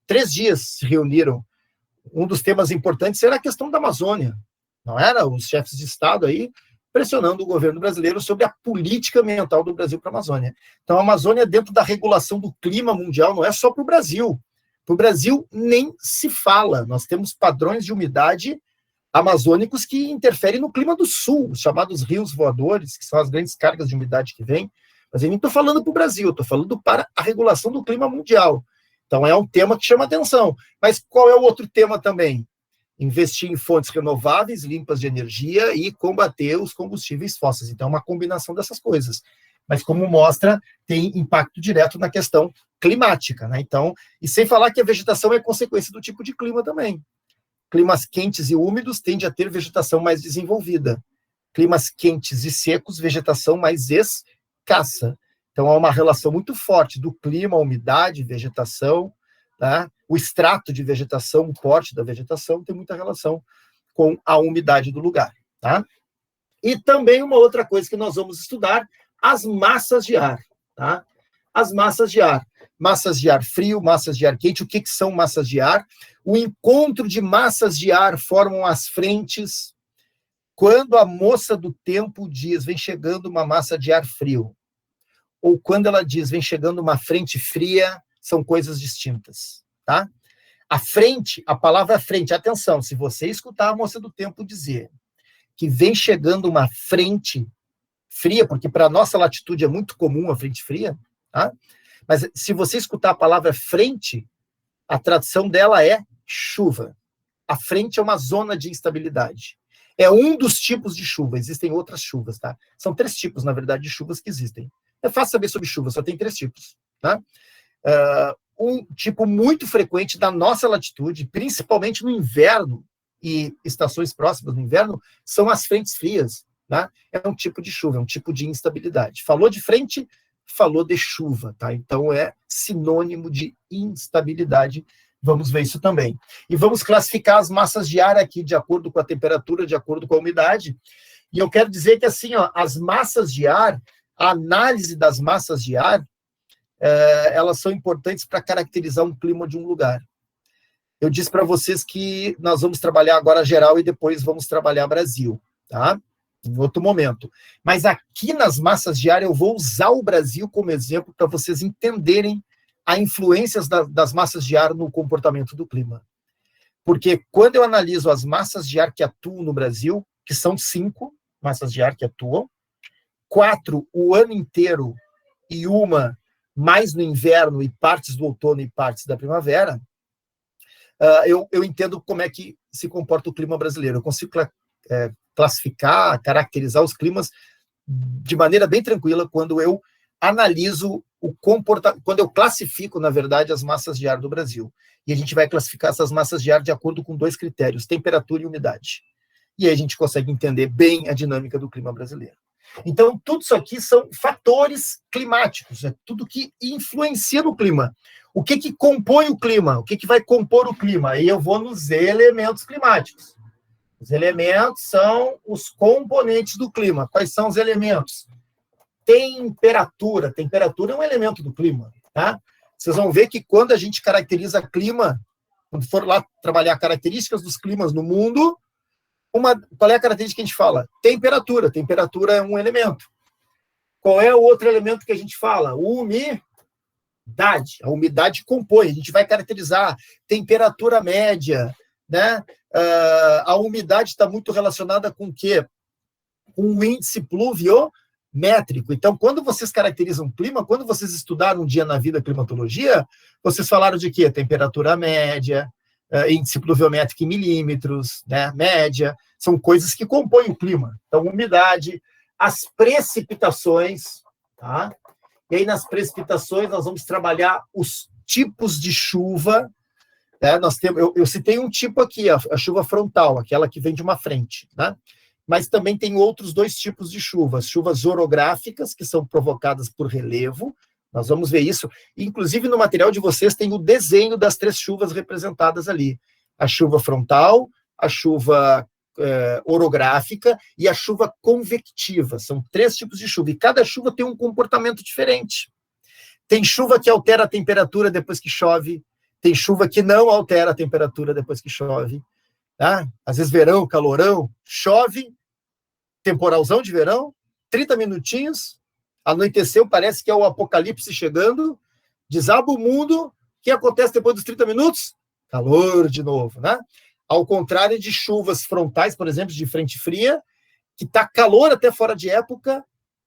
3 dias se reuniram. Um dos temas importantes era a questão da Amazônia, não era? Os chefes de Estado aí pressionando o governo brasileiro sobre a política ambiental do Brasil para a Amazônia. Então, a Amazônia, dentro da regulação do clima mundial, não é só para o Brasil. Para o Brasil, nem se fala. Nós temos padrões de umidade amazônicos que interferem no clima do sul, os chamados rios voadores, que são as grandes cargas de umidade que vêm. Mas eu nem estou falando para o Brasil, estou falando para a regulação do clima mundial. Então, é um tema que chama atenção. Mas qual é o outro tema também? Investir em fontes renováveis, limpas de energia e combater os combustíveis fósseis. Então, é uma combinação dessas coisas. Mas, como mostra, tem impacto direto na questão climática, né? Então, e sem falar que a vegetação é consequência do tipo de clima também. Climas quentes e úmidos tendem a ter vegetação mais desenvolvida. Climas quentes e secos, vegetação mais escassa. Então, há uma relação muito forte do clima, umidade, vegetação, tá? O extrato de vegetação, o porte da vegetação, tem muita relação com a umidade do lugar. Tá? E também uma outra coisa que nós vamos estudar, as massas de ar. Tá? As massas de ar. Massas de ar frio, massas de ar quente. O que são massas de ar? O encontro de massas de ar formam as frentes. Quando a moça do tempo diz, vem chegando uma massa de ar frio, ou quando ela diz, vem chegando uma frente fria, são coisas distintas, tá? A frente, a palavra frente, atenção, se você escutar a moça do tempo dizer que vem chegando uma frente fria, porque para a nossa latitude é muito comum a frente fria, tá? Mas se você escutar a palavra frente, a tradução dela é chuva. A frente é uma zona de instabilidade. É um dos tipos de chuva, existem outras chuvas, tá? São 3 tipos, na verdade, de chuvas que existem. É fácil saber sobre chuva, só tem 3 tipos, tá? Um tipo muito frequente da nossa latitude, principalmente no inverno e estações próximas do inverno, são as frentes frias, tá? É um tipo de chuva, é um tipo de instabilidade. Falou de frente, falou de chuva, tá? Então é sinônimo de instabilidade. Vamos ver isso também. E vamos classificar as massas de ar aqui de acordo com a temperatura, de acordo com a umidade. E eu quero dizer que assim, ó, as massas de ar, a análise das massas de ar, elas são importantes para caracterizar um clima de um lugar. Eu disse para vocês que nós vamos trabalhar agora geral e depois vamos trabalhar Brasil, tá? Em outro momento. Mas aqui nas massas de ar eu vou usar o Brasil como exemplo para vocês entenderem a influências das massas de ar no comportamento do clima. Porque quando eu analiso as massas de ar que atuam no Brasil, que são 5 massas de ar que atuam, 4 o ano inteiro e uma mais no inverno e partes do outono e partes da primavera, eu entendo como é que se comporta o clima brasileiro. Eu consigo classificar, caracterizar os climas de maneira bem tranquila quando eu analiso o comportamento, quando eu classifico, na verdade, as massas de ar do Brasil. E a gente vai classificar essas massas de ar de acordo com 2 critérios, temperatura e umidade. E aí a gente consegue entender bem a dinâmica do clima brasileiro. Então, tudo isso aqui são fatores climáticos, é tudo que influencia no clima. O que compõe o clima? O que vai compor o clima? Aí eu vou nos elementos climáticos. Os elementos são os componentes do clima. Quais são os elementos? Temperatura. Temperatura é um elemento do clima, tá? Vocês vão ver que quando a gente caracteriza clima, quando for lá trabalhar características dos climas no mundo, qual é a característica que a gente fala? Temperatura. Temperatura é um elemento. Qual é o outro elemento que a gente fala? Umidade. A umidade compõe. A gente vai caracterizar temperatura média, né? A umidade está muito relacionada com o quê? Com o índice pluviométrico. Então, quando vocês caracterizam o clima, quando vocês estudaram um dia na vida climatologia, vocês falaram de quê? Temperatura média, índice pluviométrico em milímetros, né? Média, são coisas que compõem o clima. Então, umidade, as precipitações, tá? E aí, nas precipitações, nós vamos trabalhar os tipos de chuva. Nós temos, eu citei um tipo aqui, a chuva frontal, aquela que vem de uma frente, né? Mas também tem outros 2 tipos de chuvas, chuvas orográficas, que são provocadas por relevo. Nós vamos ver isso. Inclusive, no material de vocês tem o desenho das 3 chuvas representadas ali. A chuva frontal, a chuva orográfica e a chuva convectiva. São 3 tipos de chuva. E cada chuva tem um comportamento diferente. Tem chuva que altera a temperatura depois que chove. Tem chuva que não altera a temperatura depois que chove. Tá? Às vezes, verão, calorão, chove, temporalzão de verão, 30 minutinhos, anoiteceu, parece que é o apocalipse chegando, desaba o mundo, o que acontece depois dos 30 minutos? Calor de novo, né? Ao contrário de chuvas frontais, por exemplo, de frente fria, que está calor até fora de época,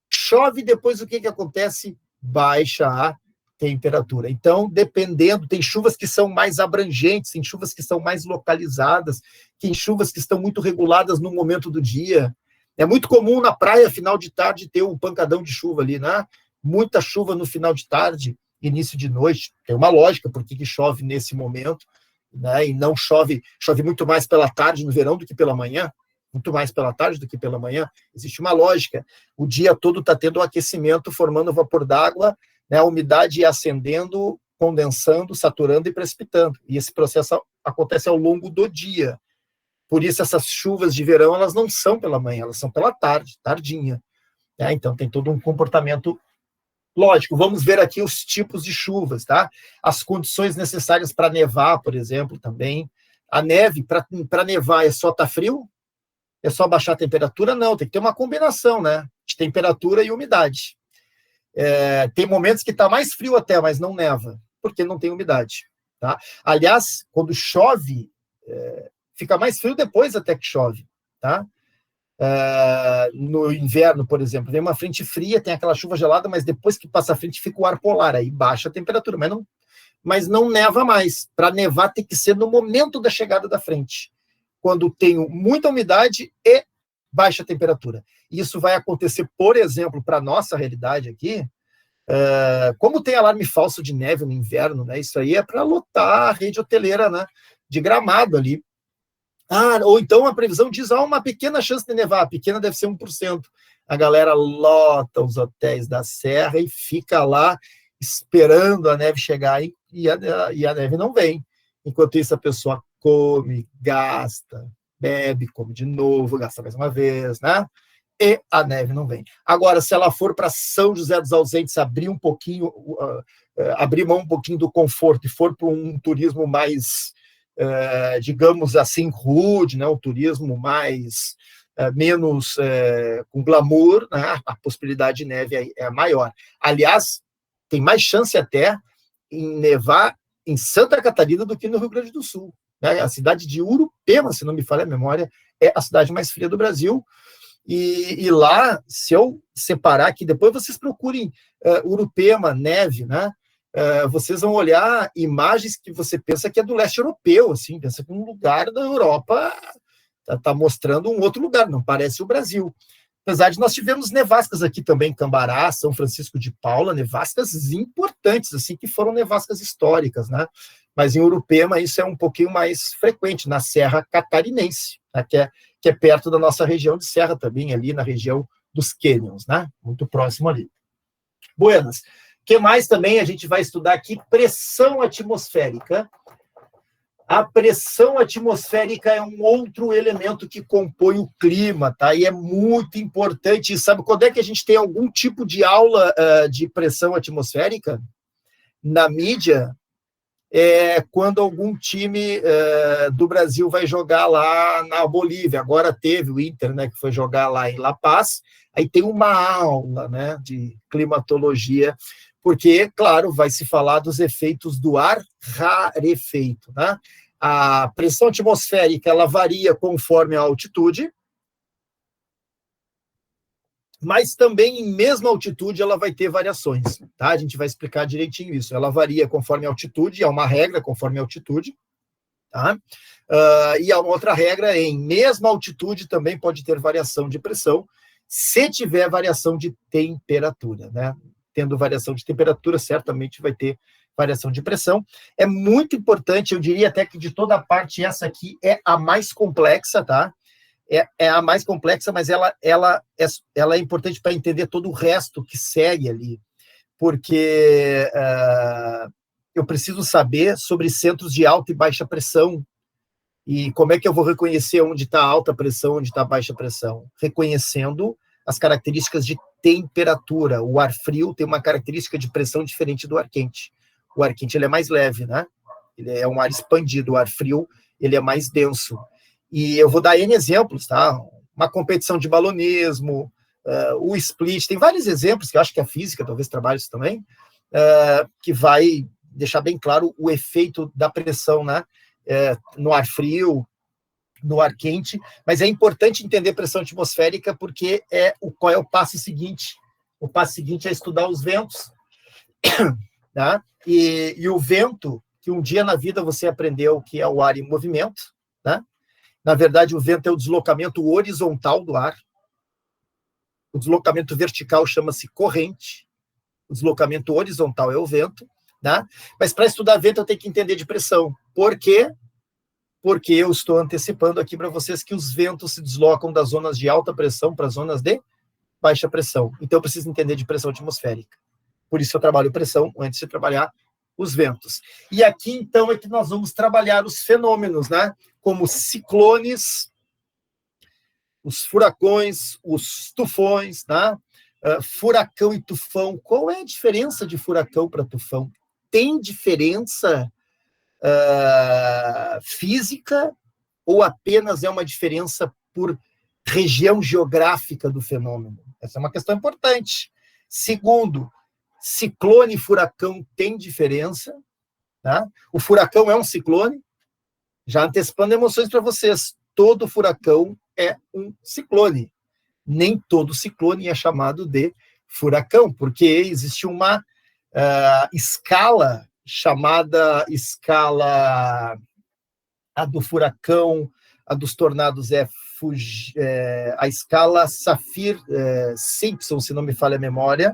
chove, depois o que acontece? Baixa a temperatura. Então, dependendo, tem chuvas que são mais abrangentes, tem chuvas que são mais localizadas, tem chuvas que estão muito reguladas no momento do dia. É muito comum na praia, final de tarde, ter um pancadão de chuva ali, né? Muita chuva no final de tarde, início de noite. Tem uma lógica por que chove nesse momento, né? E não chove muito mais pela tarde no verão do que pela manhã, muito mais pela tarde do que pela manhã. Existe uma lógica. O dia todo está tendo um aquecimento, formando vapor d'água, né? A umidade ascendendo, condensando, saturando e precipitando. E esse processo acontece ao longo do dia. Por isso, essas chuvas de verão, elas não são pela manhã, elas são pela tarde, tardinha. Né? Então, tem todo um comportamento lógico. Vamos ver aqui os tipos de chuvas, tá? As condições necessárias para nevar, por exemplo, também. A neve, para nevar, é só estar frio? É só baixar a temperatura? Não, tem que ter uma combinação, né? De temperatura e umidade. Tem momentos que está mais frio até, mas não neva, porque não tem umidade. Tá? Aliás, quando chove, fica mais frio depois até que chove. Tá? No inverno, por exemplo, vem uma frente fria, tem aquela chuva gelada, mas depois que passa a frente fica o ar polar, aí baixa a temperatura, mas não neva mais. Para nevar tem que ser no momento da chegada da frente, quando tem muita umidade e baixa temperatura. Isso vai acontecer, por exemplo, para a nossa realidade aqui, como tem alarme falso de neve no inverno, né? Isso aí é para lotar a rede hoteleira, né? De Gramado ali. Ou então a previsão diz uma pequena chance de nevar, a pequena deve ser 1%. A galera lota os hotéis da Serra e fica lá esperando a neve chegar e a neve não vem. Enquanto isso, a pessoa come, gasta, bebe, come de novo, gasta mais uma vez, né? E a neve não vem. Agora, se ela for para São José dos Ausentes, abrir mão um pouquinho do conforto e for para um turismo mais, digamos assim, rude, né? Um turismo mais menos com glamour, né? A possibilidade de neve é maior. Aliás, tem mais chance até em nevar em Santa Catarina do que no Rio Grande do Sul. Né? A cidade de Urupema, se não me falha a memória, é a cidade mais fria do Brasil. E lá, se eu separar aqui, depois vocês procurem Urupema, neve, né? Vocês vão olhar imagens que você pensa que é do leste europeu, assim, pensa que um lugar da Europa está mostrando um outro lugar, não parece o Brasil. Apesar de nós tivemos nevascas aqui também, Cambará, São Francisco de Paula, nevascas importantes, assim, que foram nevascas históricas, né? Mas em Urupema isso é um pouquinho mais frequente, na Serra Catarinense, né? que é perto da nossa região de serra também, ali na região dos Canyons, né? Muito próximo ali. Buenas. O que mais também a gente vai estudar aqui? Pressão atmosférica. A pressão atmosférica é um outro elemento que compõe o clima, tá? E é muito importante. Sabe quando é que a gente tem algum tipo de aula de pressão atmosférica? Na mídia, quando algum time do Brasil vai jogar lá na Bolívia. Agora teve o Inter, né, que foi jogar lá em La Paz. Aí tem uma aula, né, de climatologia, porque, claro, vai se falar dos efeitos do ar rarefeito, né? A pressão atmosférica, ela varia conforme a altitude, mas também em mesma altitude ela vai ter variações, tá? A gente vai explicar direitinho isso. Ela varia conforme a altitude, é uma regra conforme a altitude, tá? E há uma outra regra, em mesma altitude também pode ter variação de pressão, se tiver variação de temperatura, né? Tendo variação de temperatura, certamente vai ter variação de pressão. É muito importante, eu diria até que de toda a parte, essa aqui é a mais complexa, tá? É a mais complexa, mas ela é importante para entender todo o resto que segue ali, porque eu preciso saber sobre centros de alta e baixa pressão, e como é que eu vou reconhecer onde está alta pressão, onde está baixa pressão? Reconhecendo as características de temperatura. O ar frio tem uma característica de pressão diferente do ar quente. O ar quente ele é mais leve, né? Ele é um ar expandido. O ar frio ele é mais denso. E eu vou dar N exemplos, tá? Uma competição de balonismo, o split, tem vários exemplos que eu acho que a física talvez trabalhe isso também, que vai deixar bem claro o efeito da pressão, né? No ar frio, no ar quente, mas é importante entender pressão atmosférica porque qual é o passo seguinte? O passo seguinte é estudar os ventos, tá? E o vento, que um dia na vida você aprendeu que é o ar em movimento, né? Na verdade, o vento é o deslocamento horizontal do ar. O deslocamento vertical chama-se corrente. O deslocamento horizontal é o vento, né? Mas para estudar vento eu tenho que entender de pressão. Por quê? Porque eu estou antecipando aqui para vocês que os ventos se deslocam das zonas de alta pressão para as zonas de baixa pressão. Então, eu preciso entender de pressão atmosférica. Por isso, eu trabalho pressão antes de trabalhar os ventos. E aqui, então, é que nós vamos trabalhar os fenômenos, né? Como ciclones, os furacões, os tufões, tá? Furacão e tufão. Qual é a diferença de furacão para tufão? Tem diferença física ou apenas é uma diferença por região geográfica do fenômeno? Essa é uma questão importante. Segundo, ciclone e furacão tem diferença, tá? O furacão é um ciclone, já antecipando emoções para vocês, todo furacão é um ciclone. Nem todo ciclone é chamado de furacão, porque existe uma escala chamada escala, a do furacão, a dos tornados a escala Saffir-Simpson, se não me falha a memória,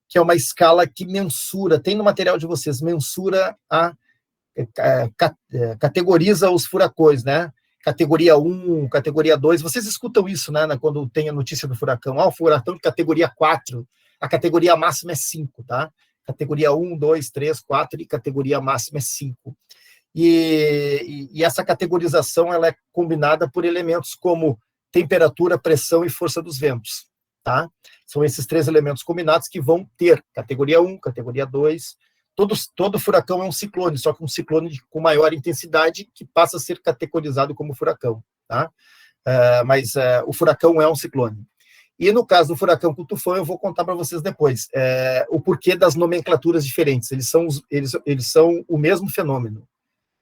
que é uma escala que mensura, tem no material de vocês, mensura categoriza os furacões, né? Categoria 1, categoria 2, vocês escutam isso, né, quando tem a notícia do furacão. O furacão de categoria 4, a categoria máxima é 5, tá? Categoria 1, 2, 3, 4 e categoria máxima é 5. E essa categorização ela é combinada por elementos como temperatura, pressão e força dos ventos, tá? São esses 3 elementos combinados que vão ter categoria 1, categoria 2. Todo furacão é um ciclone, só que um ciclone com maior intensidade que passa a ser categorizado como furacão, tá? Mas o furacão é um ciclone. E no caso do furacão com o tufão, eu vou contar para vocês depois o porquê das nomenclaturas diferentes. Eles são o mesmo fenômeno.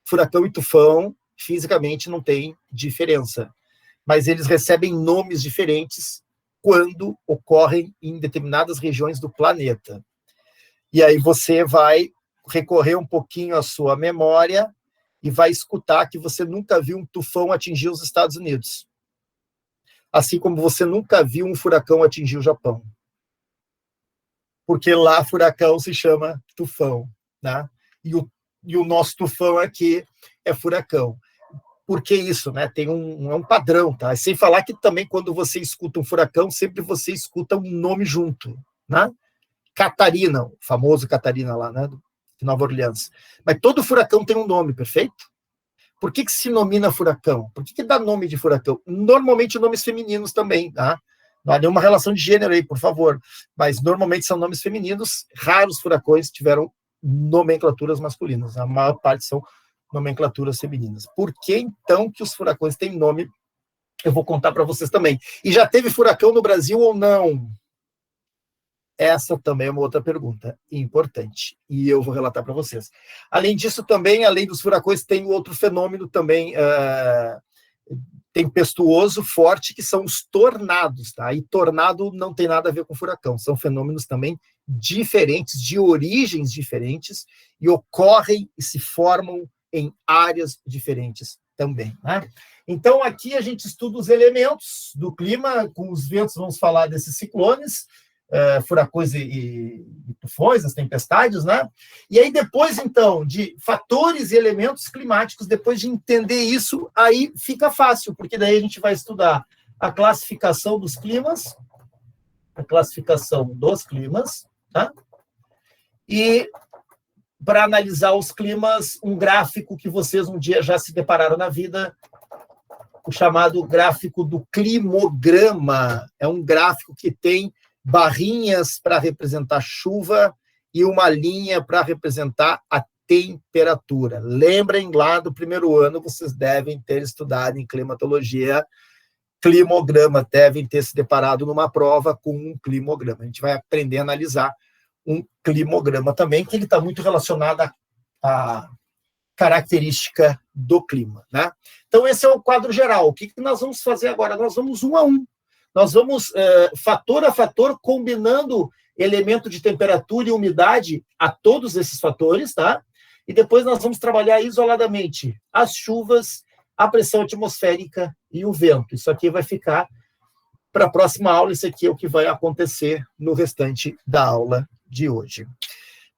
Furacão e tufão, fisicamente, não tem diferença. Mas eles recebem nomes diferentes quando ocorrem em determinadas regiões do planeta. E aí você vai recorrer um pouquinho à sua memória e vai escutar que você nunca viu um tufão atingir os Estados Unidos. Assim como você nunca viu um furacão atingir o Japão. Porque lá furacão se chama tufão, né? E o nosso tufão aqui é furacão. Por que isso, né? Tem um padrão, tá? Sem falar que também quando você escuta um furacão, sempre você escuta um nome junto, né? Catarina, o famoso Catarina lá, né? De Nova Orleans. Mas todo furacão tem um nome, perfeito? Por que se nomina furacão? Por que dá nome de furacão? Normalmente nomes femininos também, tá? Não há nenhuma relação de gênero aí, por favor. Mas normalmente são nomes femininos. Raros furacões tiveram nomenclaturas masculinas. A maior parte são nomenclaturas femininas. Por que, então, que os furacões têm nome? Eu vou contar para vocês também. E já teve furacão no Brasil ou não? Essa também é uma outra pergunta importante. E eu vou relatar para vocês. Além disso, também, além dos furacões, tem outro fenômeno também tempestuoso, forte, que são os tornados. Tá? E tornado não tem nada a ver com furacão. São fenômenos também diferentes, de origens diferentes, e ocorrem e se formam em áreas diferentes também. Né? Então, aqui a gente estuda os elementos do clima, com os ventos vamos falar desses ciclones, furacões e tufões, as tempestades, né? E aí depois, então, de fatores e elementos climáticos, depois de entender isso, aí fica fácil, porque daí a gente vai estudar a classificação dos climas, tá? E para analisar os climas, um gráfico que vocês um dia já se depararam na vida, o chamado gráfico do climograma. É um gráfico que tem barrinhas para representar chuva e uma linha para representar a temperatura. Lembrem lá do primeiro ano, vocês devem ter estudado em climatologia, climograma, devem ter se deparado numa prova com um climograma. A gente vai aprender a analisar um climograma também, que ele está muito relacionado à característica do clima, né? Então, esse é o quadro geral. O que nós vamos fazer agora? Nós vamos um a um. Nós vamos, fator a fator, combinando elemento de temperatura e umidade a todos esses fatores, tá? E depois nós vamos trabalhar isoladamente as chuvas, a pressão atmosférica e o vento. Isso aqui vai ficar para a próxima aula, isso aqui é o que vai acontecer no restante da aula de hoje.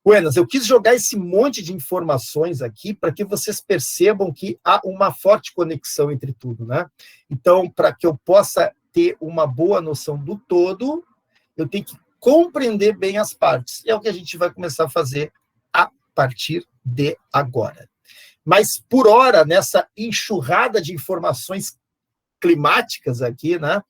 Buenas, eu quis jogar esse monte de informações aqui para que vocês percebam que há uma forte conexão entre tudo, né? Então, para que eu possa ter uma boa noção do todo, eu tenho que compreender bem as partes. É o que a gente vai começar a fazer a partir de agora. Mas, por hora, nessa enxurrada de informações climáticas aqui, né?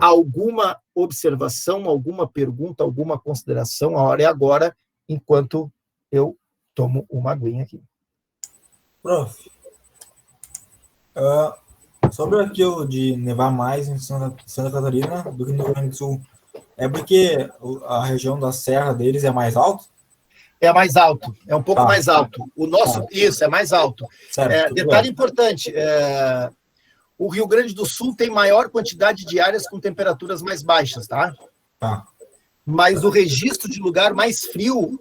Alguma observação, alguma pergunta, alguma consideração? A hora é agora, enquanto eu tomo uma aguinha aqui. Prof, sobre aquilo de nevar mais em Santa Catarina do que no Rio Grande do Sul, é porque a região da serra deles é mais alta? É mais alto, é um pouco mais alto. O nosso, isso, é mais alto. Detalhe importante, o Rio Grande do Sul tem maior quantidade de áreas com temperaturas mais baixas, tá? Mas o registro de lugar mais frio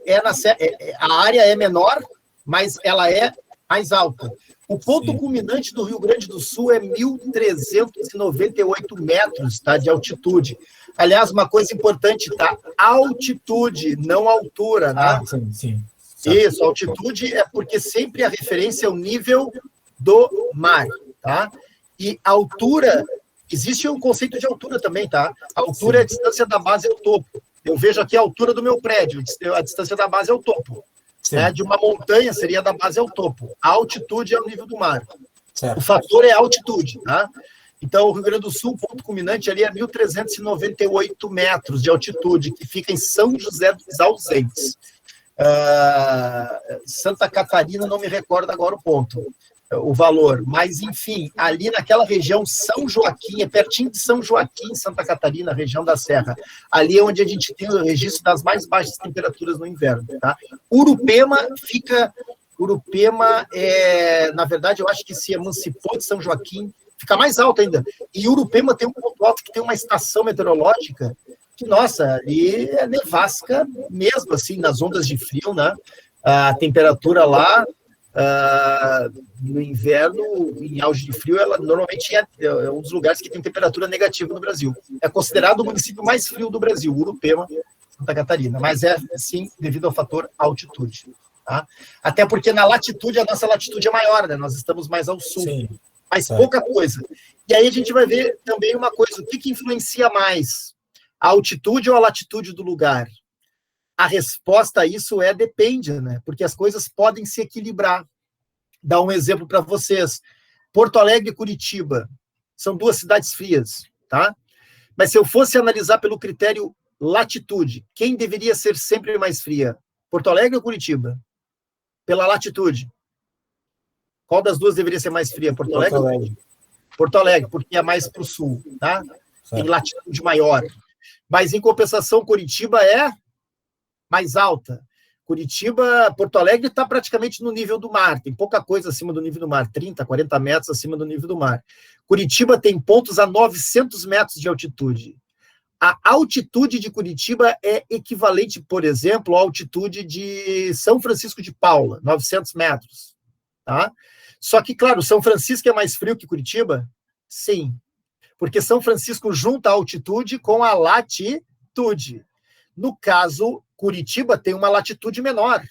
a área é menor, mas ela é mais alta. O ponto culminante do Rio Grande do Sul é 1.398 metros, tá, de altitude. Aliás, uma coisa importante, tá? Altitude, não altura, né? Sim. Isso, altitude é porque sempre a referência é o nível do mar, tá? E altura, existe um conceito de altura também, tá? A altura é a distância da base ao topo. Eu vejo aqui a altura do meu prédio, a distância da base ao topo. Né? De uma montanha seria da base ao topo. A altitude é o nível do mar. Certo. O fator é a altitude, tá? Então, o Rio Grande do Sul, o ponto culminante ali é 1.398 metros de altitude, que fica em São José dos Ausentes. Santa Catarina, não me recordo agora o ponto. o valor, mas enfim, ali naquela região, São Joaquim, é pertinho de São Joaquim, Santa Catarina, região da Serra, ali é onde a gente tem o registro das mais baixas temperaturas no inverno, tá? Urupema, na verdade, eu acho que se emancipou de São Joaquim, fica mais alto ainda, e Urupema tem um ponto alto que tem uma estação meteorológica que, nossa, ali é nevasca mesmo, assim, nas ondas de frio, né? A temperatura lá, no inverno, em auge de frio, ela normalmente é um dos lugares que tem temperatura negativa no Brasil. É considerado o município mais frio do Brasil, Urupema, Santa Catarina, mas é, sim, devido ao fator altitude. Tá? Até porque na latitude, a nossa latitude é maior, né? Nós estamos mais ao sul, sim, mas pouca coisa. E aí a gente vai ver também uma coisa, o que influencia mais? A altitude ou a latitude do lugar? A resposta a isso depende, né? Porque as coisas podem se equilibrar. Dar um exemplo para vocês. Porto Alegre e Curitiba são duas cidades frias, tá? Mas se eu fosse analisar pelo critério latitude, quem deveria ser sempre mais fria? Porto Alegre ou Curitiba? Pela latitude. Qual das duas deveria ser mais fria? Porto Alegre? Porto Alegre, porque é mais para o sul, tá? Tem latitude maior. Mas, em compensação, Curitiba é mais alta. Curitiba, Porto Alegre está praticamente no nível do mar, tem pouca coisa acima do nível do mar, 30, 40 metros acima do nível do mar. Curitiba tem pontos a 900 metros de altitude. A altitude de Curitiba é equivalente, por exemplo, à altitude de São Francisco de Paula, 900 metros. Tá? Só que, claro, São Francisco é mais frio que Curitiba? Sim, porque São Francisco junta a altitude com a latitude. No caso, Curitiba tem uma latitude menor,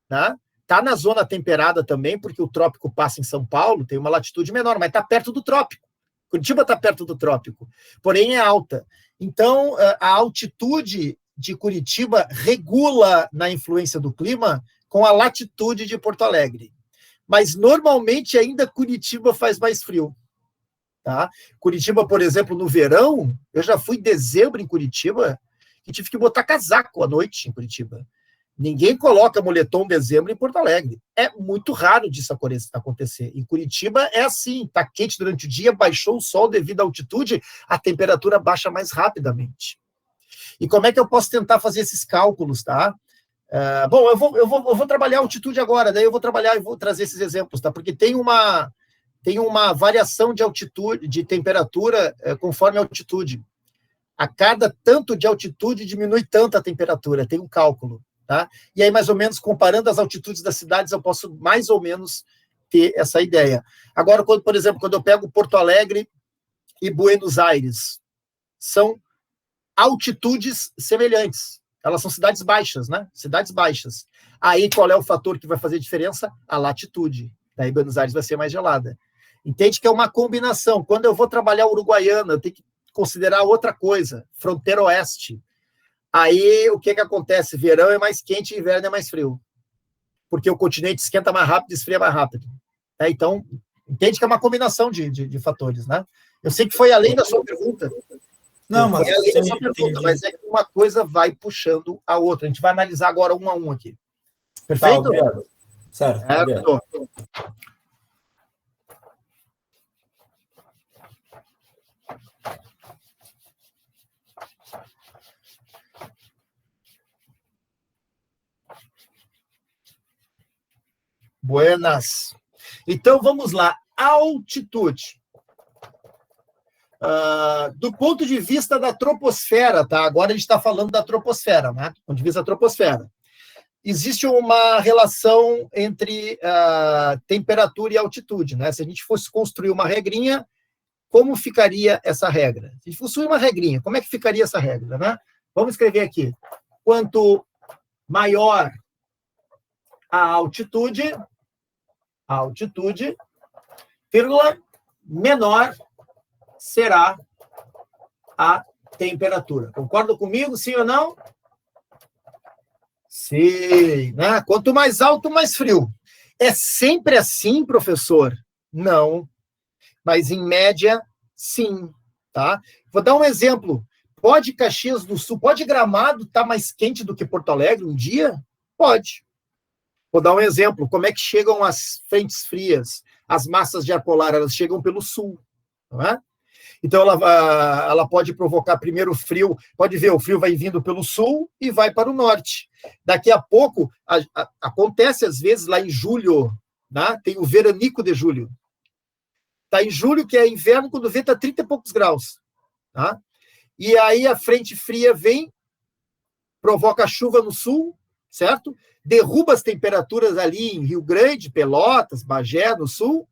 tá? Tá na zona temperada também, porque o trópico passa em São Paulo, tem uma latitude menor, mas está perto do trópico. Curitiba está perto do trópico, porém é alta. Então, a altitude de Curitiba regula na influência do clima com a latitude de Porto Alegre. Mas, normalmente, ainda Curitiba faz mais frio. Tá? Curitiba, por exemplo, no verão, eu já fui em dezembro em Curitiba, e tive que botar casaco à noite em Curitiba. Ninguém coloca moletom em dezembro em Porto Alegre. É muito raro disso acontecer. Em Curitiba é assim, está quente durante o dia, baixou o sol devido à altitude, a temperatura baixa mais rapidamente. E como é que eu posso tentar fazer esses cálculos, tá? Bom, eu vou trabalhar a altitude agora, daí eu vou trabalhar e vou trazer esses exemplos, tá? Porque tem uma variação de altitude, de temperatura, conforme a altitude. A cada tanto de altitude diminui tanto a temperatura, tem um cálculo, tá? E aí, mais ou menos, comparando as altitudes das cidades, eu posso mais ou menos ter essa ideia. Agora, por exemplo, quando eu pego Porto Alegre e Buenos Aires, são altitudes semelhantes. Elas são cidades baixas, né? Cidades baixas. Aí, qual é o fator que vai fazer diferença? A latitude. Daí, Buenos Aires vai ser mais gelada. Entende que é uma combinação. Quando eu vou trabalhar Uruguaiana, eu tenho que considerar outra coisa, fronteira oeste. Aí, o que acontece? Verão é mais quente e inverno é mais frio. Porque o continente esquenta mais rápido e esfria mais rápido. Então, entende que é uma combinação de fatores, né? Eu sei que foi além da sua pergunta. Não, mas... Foi além da sua pergunta, mas é que uma coisa vai puxando a outra. A gente vai analisar agora um a um aqui. Perfeito? Tá, certo. Buenas. Então, vamos lá. Altitude. Do ponto de vista da troposfera, tá? Agora a gente está falando da troposfera, né? Do ponto de vista da troposfera. Existe uma relação entre temperatura e altitude, né? Se a gente fosse construir uma regrinha, como ficaria essa regra? Se a gente fosse uma regrinha, como é que ficaria essa regra, né? Vamos escrever aqui. Quanto maior a altitude, vírgula, menor será a temperatura. Concordam comigo, sim ou não? Sim, né? Quanto mais alto, mais frio. É sempre assim, professor? Não. Mas, em média, sim. Tá? Vou dar um exemplo. Pode Caxias do Sul, pode Gramado estar mais quente do que Porto Alegre um dia? Pode. Vou dar um exemplo. Como é que chegam as frentes frias? as massas de ar polar elas chegam pelo sul, não é? Então, ela pode provocar primeiro frio, pode ver, o frio vai vindo pelo sul e vai para o norte. Daqui a pouco, acontece às vezes lá em julho, né? Tem o veranico de julho. Está em julho, que é inverno, quando vê, está 30 e poucos graus. Tá? E aí a frente fria vem, provoca chuva no sul, certo? Derruba as temperaturas ali em Rio Grande, Pelotas, Bagé, no sul.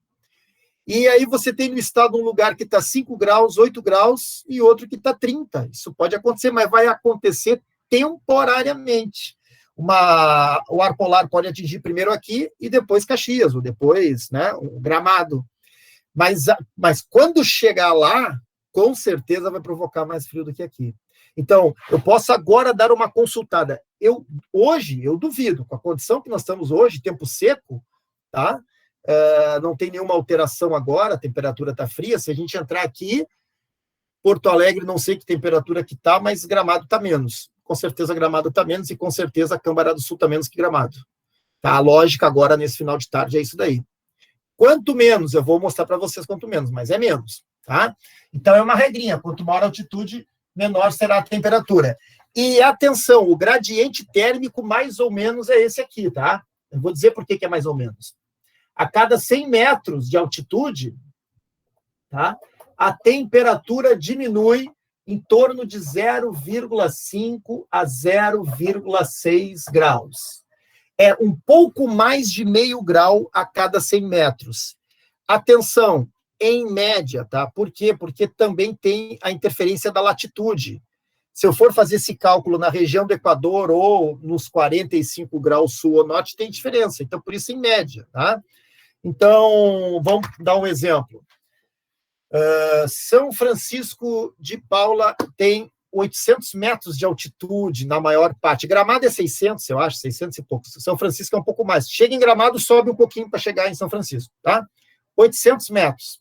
E aí você tem no estado um lugar que está 5 graus, 8 graus, e outro que está 30. Isso pode acontecer, mas vai acontecer temporariamente. O ar polar pode atingir primeiro aqui e depois Caxias, ou depois, né, um Gramado. Mas quando chegar lá, com certeza vai provocar mais frio do que aqui. Então, eu posso agora dar uma consultada. Hoje, eu duvido, com a condição que nós estamos hoje, tempo seco, tá? Não tem nenhuma alteração agora, a temperatura está fria. Se a gente entrar aqui, Porto Alegre, não sei que temperatura que está, mas Gramado está menos. Com certeza Gramado está menos e com certeza Câmara do Sul está menos que Gramado. Tá? A lógica agora, nesse final de tarde, é isso daí. Quanto menos, eu vou mostrar para vocês quanto menos, mas é menos. Tá? Então, é uma regrinha. Quanto maior a altitude, menor será a temperatura. E atenção, o gradiente térmico mais ou menos é esse aqui, tá? Eu vou dizer por que é mais ou menos. A cada 100 metros de altitude, tá? A temperatura diminui em torno de 0,5 a 0,6 graus. É um pouco mais de meio grau a cada 100 metros. Atenção, em média, tá? Por quê? Porque também tem a interferência da latitude. Se eu for fazer esse cálculo na região do Equador ou nos 45 graus sul ou norte, tem diferença. Então, por isso, em média, tá? Então, vamos dar um exemplo. São Francisco de Paula tem 800 metros de altitude na maior parte. Gramado é 600, eu acho, 600 e poucos. São Francisco é um pouco mais. Chega em Gramado, sobe um pouquinho para chegar em São Francisco, tá? 800 metros.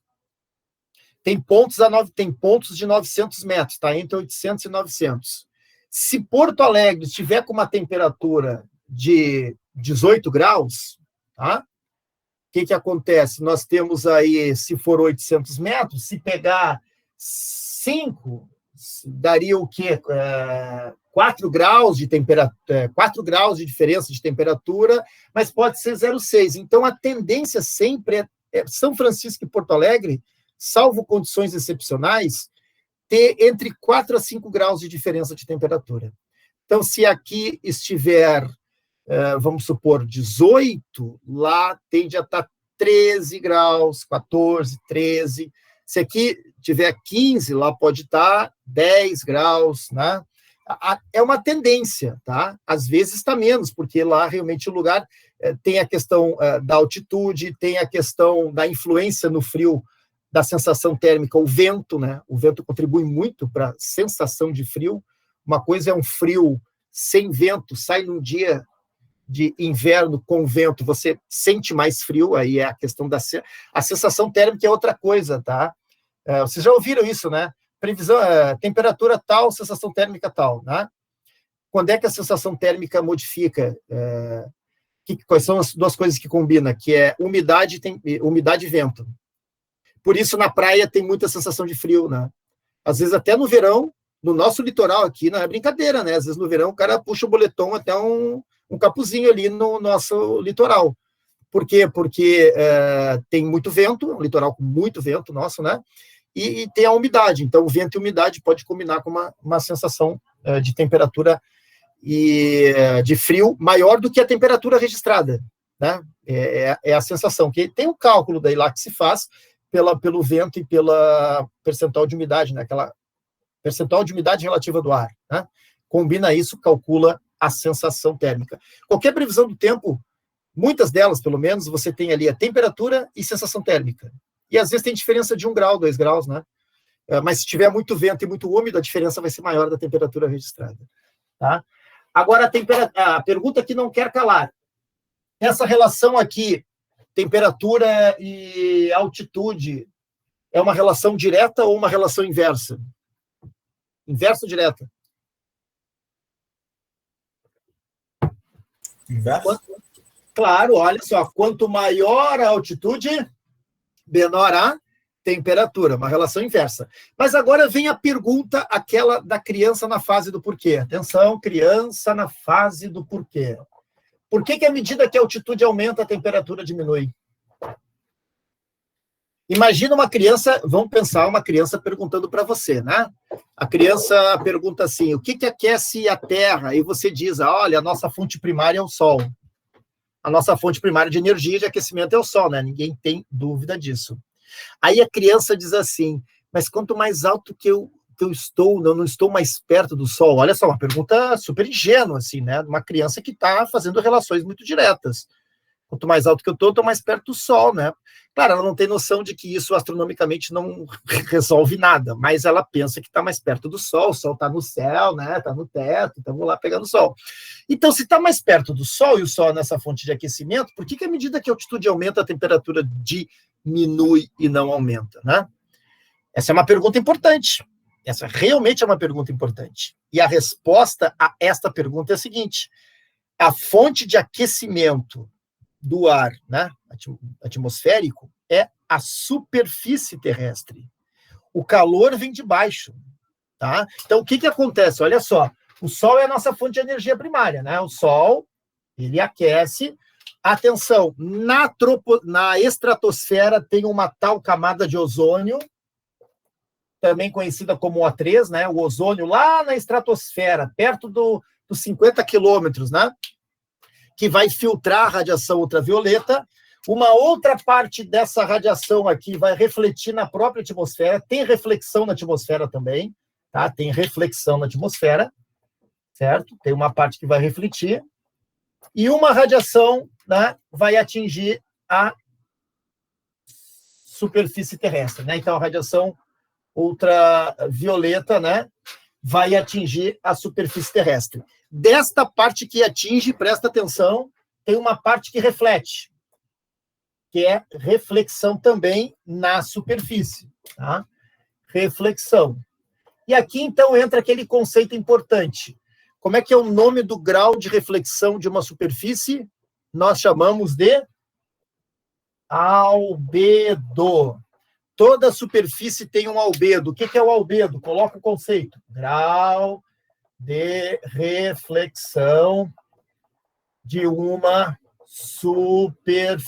Tem pontos de 900 metros, tá? Entre 800 e 900. Se Porto Alegre estiver com uma temperatura de 18 graus, tá? O que acontece? Nós temos aí, se for 800 metros, se pegar 5, daria o quê? 4 graus de temperatura, 4 graus de diferença de temperatura, mas pode ser 0,6. Então, a tendência sempre é São Francisco e Porto Alegre, salvo condições excepcionais, ter entre 4 a 5 graus de diferença de temperatura. Então, se aqui estiver, vamos supor, 18, lá tende a estar 13 graus, 14, 13. Se aqui tiver 15, lá pode estar 10 graus, né? É uma tendência, tá? Às vezes está menos, porque lá realmente o lugar tem a questão da altitude, tem a questão da influência no frio, da sensação térmica, o vento, né? O vento contribui muito para a sensação de frio. Uma coisa é um frio sem vento, sai num dia de inverno com vento, você sente mais frio, aí é a questão da... A sensação térmica é outra coisa, tá? Vocês já ouviram isso, né? Previsão, temperatura tal, sensação térmica tal, né? Quando é que a sensação térmica modifica? Quais são as duas coisas que combinam? Que é umidade e vento. Por isso, na praia tem muita sensação de frio, né? Às vezes, até no verão, no nosso litoral aqui, não é brincadeira, né? Às vezes, no verão, o cara puxa o boletom até um capuzinho ali no nosso litoral. Por quê? Porque tem muito vento, é um litoral com muito vento nosso, né? E tem a umidade. Então, o vento e a umidade pode combinar com uma sensação de temperatura e de frio maior do que a temperatura registrada, né? É a sensação. Que tem um cálculo daí lá que se faz pelo vento e pela percentual de umidade, né? Aquela percentual de umidade relativa do ar, né? Combina isso, calcula a sensação térmica. Qualquer previsão do tempo, muitas delas, pelo menos, você tem ali a temperatura e sensação térmica. E às vezes tem diferença de 1 grau, 2 graus, né? Mas se tiver muito vento e muito úmido, a diferença vai ser maior da temperatura registrada. Tá? Agora, a pergunta que não quer calar. Essa relação aqui, temperatura e altitude, é uma relação direta ou uma relação inversa? Inversa ou direta? Inverso? Claro, olha só, quanto maior a altitude, menor a temperatura, uma relação inversa. Mas agora vem a pergunta, aquela da criança na fase do porquê. Atenção, criança na fase do porquê. Por que à medida que a altitude aumenta, a temperatura diminui? Imagina uma criança, vamos pensar uma criança perguntando para você, né? A criança pergunta assim, o que aquece a Terra? E você diz, olha, a nossa fonte primária é o Sol. A nossa fonte primária de energia e de aquecimento é o Sol, né? Ninguém tem dúvida disso. Aí a criança diz assim, mas quanto mais alto que eu estou, eu não estou mais perto do Sol. Olha só, uma pergunta super ingênua, assim, né? Uma criança que está fazendo relações muito diretas. Quanto mais alto que eu estou mais perto do Sol, né? Claro, ela não tem noção de que isso astronomicamente não resolve nada, mas ela pensa que está mais perto do Sol, o Sol está no céu, né? Está no teto, então vou lá pegando o Sol. Então, se está mais perto do Sol, e o Sol é nessa fonte de aquecimento, por que à medida que a altitude aumenta, a temperatura diminui e não aumenta, né? Essa é uma pergunta importante. Essa realmente é uma pergunta importante. E a resposta a esta pergunta é a seguinte: a fonte de aquecimento do ar, né, atmosférico, é a superfície terrestre. O calor vem de baixo, tá? Então, o que acontece? Olha só, o Sol é a nossa fonte de energia primária, né? O Sol, ele aquece. Atenção, na estratosfera tem uma tal camada de ozônio, também conhecida como O3, né? O ozônio lá na estratosfera, perto dos 50 quilômetros, né? Que vai filtrar a radiação ultravioleta. Uma outra parte dessa radiação aqui vai refletir na própria atmosfera. Tem reflexão na atmosfera também, tá? Tem reflexão na atmosfera, certo? Tem uma parte que vai refletir. E uma radiação, né, vai atingir a superfície terrestre, né? Então, a radiação ultravioleta, né, vai atingir a superfície terrestre. Desta parte que atinge, presta atenção, tem uma parte que reflete, que é reflexão também na superfície, tá? Reflexão. E aqui, então, entra aquele conceito importante. Como é que é o nome do grau de reflexão de uma superfície? Nós chamamos de albedo. Toda superfície tem um albedo. O que é o albedo? Coloca o conceito. Grau de reflexão de uma superfície.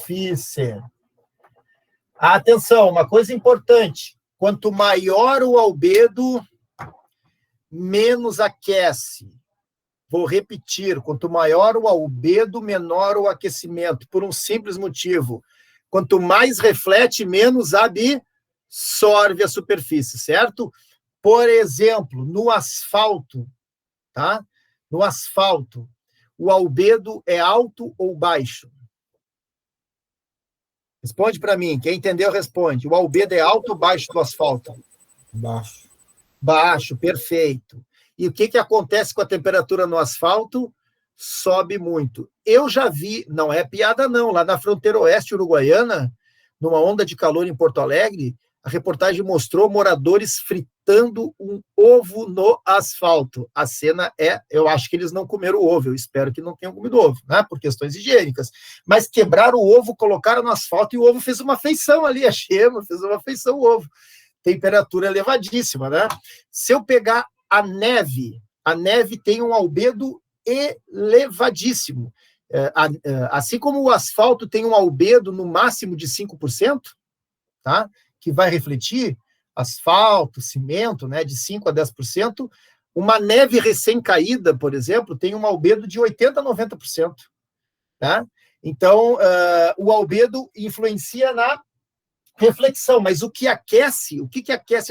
Atenção, uma coisa importante. Quanto maior o albedo, menos aquece. Vou repetir, quanto maior o albedo, menor o aquecimento, por um simples motivo. Quanto mais reflete, menos absorve a superfície, certo? Por exemplo, no asfalto, tá? No asfalto, o albedo é alto ou baixo? Responde para mim, quem entendeu, responde. O albedo é alto ou baixo do asfalto? Baixo. Baixo, perfeito. E o que acontece com a temperatura no asfalto? Sobe muito. Eu já vi, não é piada não, lá na fronteira oeste uruguaiana, numa onda de calor em Porto Alegre, a reportagem mostrou moradores fritando um ovo no asfalto. A cena é, eu acho que eles não comeram o ovo, eu espero que não tenham comido ovo, né, por questões higiênicas. Mas quebraram o ovo, colocaram no asfalto e o ovo fez uma feição ali, a chama fez uma feição o ovo. Temperatura elevadíssima, né? Se eu pegar a neve tem um albedo elevadíssimo. Assim como o asfalto tem um albedo no máximo de 5%, tá? Que vai refletir, asfalto, cimento, né, de 5% a 10%, uma neve recém-caída, por exemplo, tem um albedo de 80% a 90%. Tá? Então, o albedo influencia na reflexão, mas o que aquece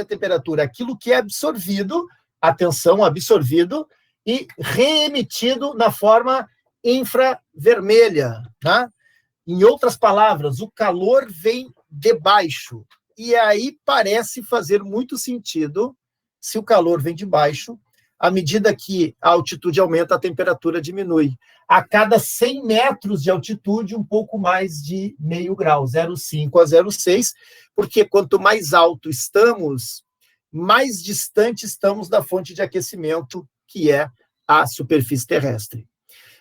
a temperatura? Aquilo que é absorvido, atenção, absorvido, e reemitido na forma infravermelha. Tá? Em outras palavras, o calor vem de baixo. E aí parece fazer muito sentido, se o calor vem de baixo, à medida que a altitude aumenta, a temperatura diminui. A cada 100 metros de altitude, um pouco mais de meio grau, 0,5 a 0,6, porque quanto mais alto estamos, mais distante estamos da fonte de aquecimento, que é a superfície terrestre.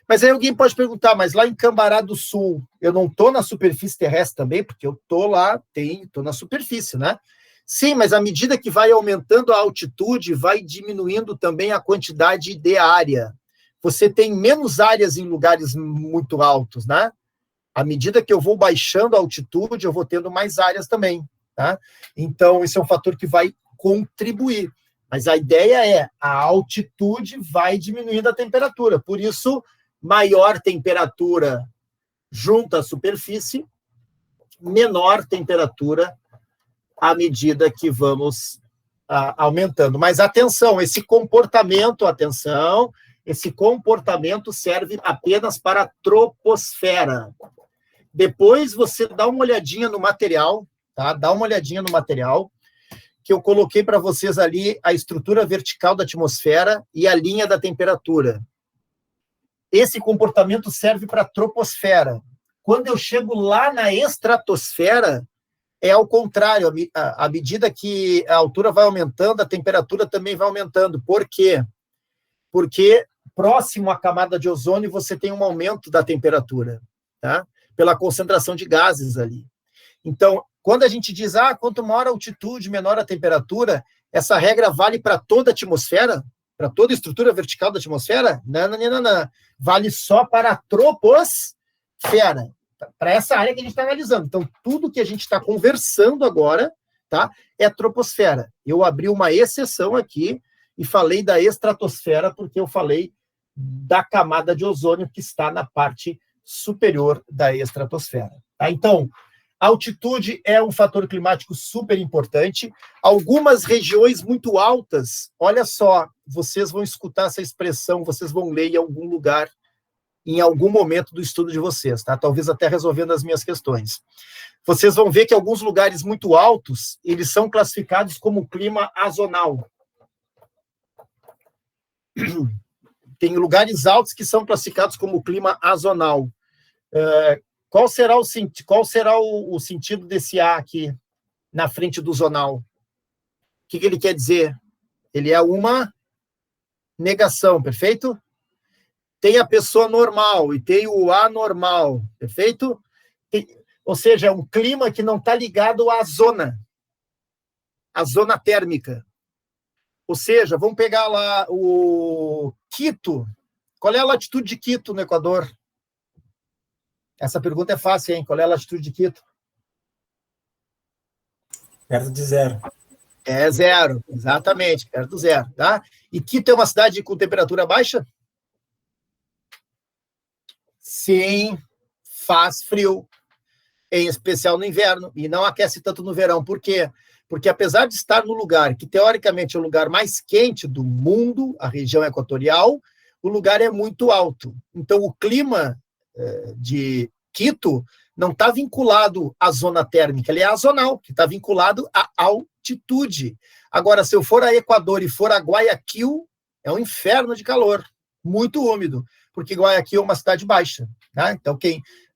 Mas aí alguém pode perguntar, mas lá em Cambará do Sul, eu não estou na superfície terrestre também? Porque eu estou lá, estou na superfície, né? Sim, mas à medida que vai aumentando a altitude, vai diminuindo também a quantidade de área. Você tem menos áreas em lugares muito altos, né? À medida que eu vou baixando a altitude, eu vou tendo mais áreas também, tá? Então, esse é um fator que vai contribuir. Mas a ideia é, a altitude vai diminuindo a temperatura. Por isso, maior temperatura junto à superfície, menor temperatura à medida que vamos aumentando. Mas atenção, esse comportamento serve apenas para a troposfera. Depois você dá uma olhadinha no material, tá? Dá uma olhadinha no material, que eu coloquei para vocês ali a estrutura vertical da atmosfera e a linha da temperatura. Esse comportamento serve para a troposfera. Quando eu chego lá na estratosfera, é ao contrário, à medida que a altura vai aumentando, a temperatura também vai aumentando. Por quê? Porque próximo à camada de ozônio você tem um aumento da temperatura, tá? Pela concentração de gases ali. Então, quando a gente diz, quanto maior a altitude, menor a temperatura, essa regra vale para toda a atmosfera? Para toda a estrutura vertical da atmosfera? Não. Vale só para a troposfera, para essa área que a gente está analisando. Então, tudo que a gente está conversando agora, tá, é a troposfera. Eu abri uma exceção aqui e falei da estratosfera, porque eu falei da camada de ozônio que está na parte superior da estratosfera. Tá? Então, altitude é um fator climático super importante. Algumas regiões muito altas, olha só, vocês vão escutar essa expressão, vocês vão ler em algum lugar, em algum momento do estudo de vocês, tá? Talvez até resolvendo as minhas questões. Vocês vão ver que alguns lugares muito altos, eles são classificados como clima azonal. Tem lugares altos que são classificados como clima azonal. Qual será o sentido desse A aqui, na frente do zonal? O que ele quer dizer? Ele é uma negação, perfeito? Tem a pessoa normal e tem o anormal, perfeito? Ou seja, é um clima que não está ligado à zona térmica. Ou seja, vamos pegar lá o Quito. Qual é a latitude de Quito no Equador? Essa pergunta é fácil, hein? Qual é a latitude de Quito? Perto de zero. É zero, exatamente, perto do zero, tá? E Quito é uma cidade com temperatura baixa? Sim, faz frio, em especial no inverno, e não aquece tanto no verão. Por quê? Porque apesar de estar no lugar que, teoricamente, é o lugar mais quente do mundo, a região equatorial, o lugar é muito alto. Então, o clima de Quito não está vinculado à zona térmica, ele é azonal, que está vinculado à altitude. Agora, se eu for a Equador e for a Guayaquil, é um inferno de calor, muito úmido, porque Guayaquil é uma cidade baixa, né? Então,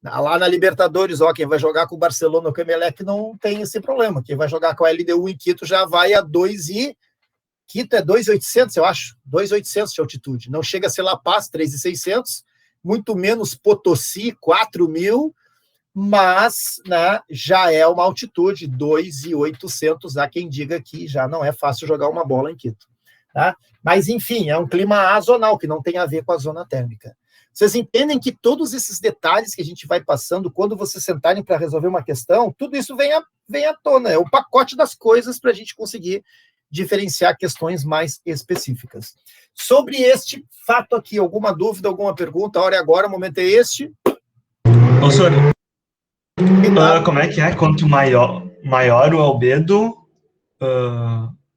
lá na Libertadores, quem vai jogar com o Barcelona ou com o Emelec não tem esse problema. Quem vai jogar com a LDU em Quito já vai a 2 e... Quito é 2.800, eu acho, 2.800 de altitude. Não chega a ser La Paz, 3.600, muito menos Potosí, 4.000, mas, né, já é uma altitude, 2.800, há quem diga que já não é fácil jogar uma bola em Quito. Tá? Mas, enfim, é um clima azonal, que não tem a ver com a zona térmica. Vocês entendem que todos esses detalhes que a gente vai passando, quando vocês sentarem para resolver uma questão, tudo isso vem à tona, é o pacote das coisas para a gente conseguir diferenciar questões mais específicas. Sobre este fato aqui, alguma dúvida, alguma pergunta? A hora é agora, o momento é este. Ô, senhor, como é que é? Quanto maior o albedo,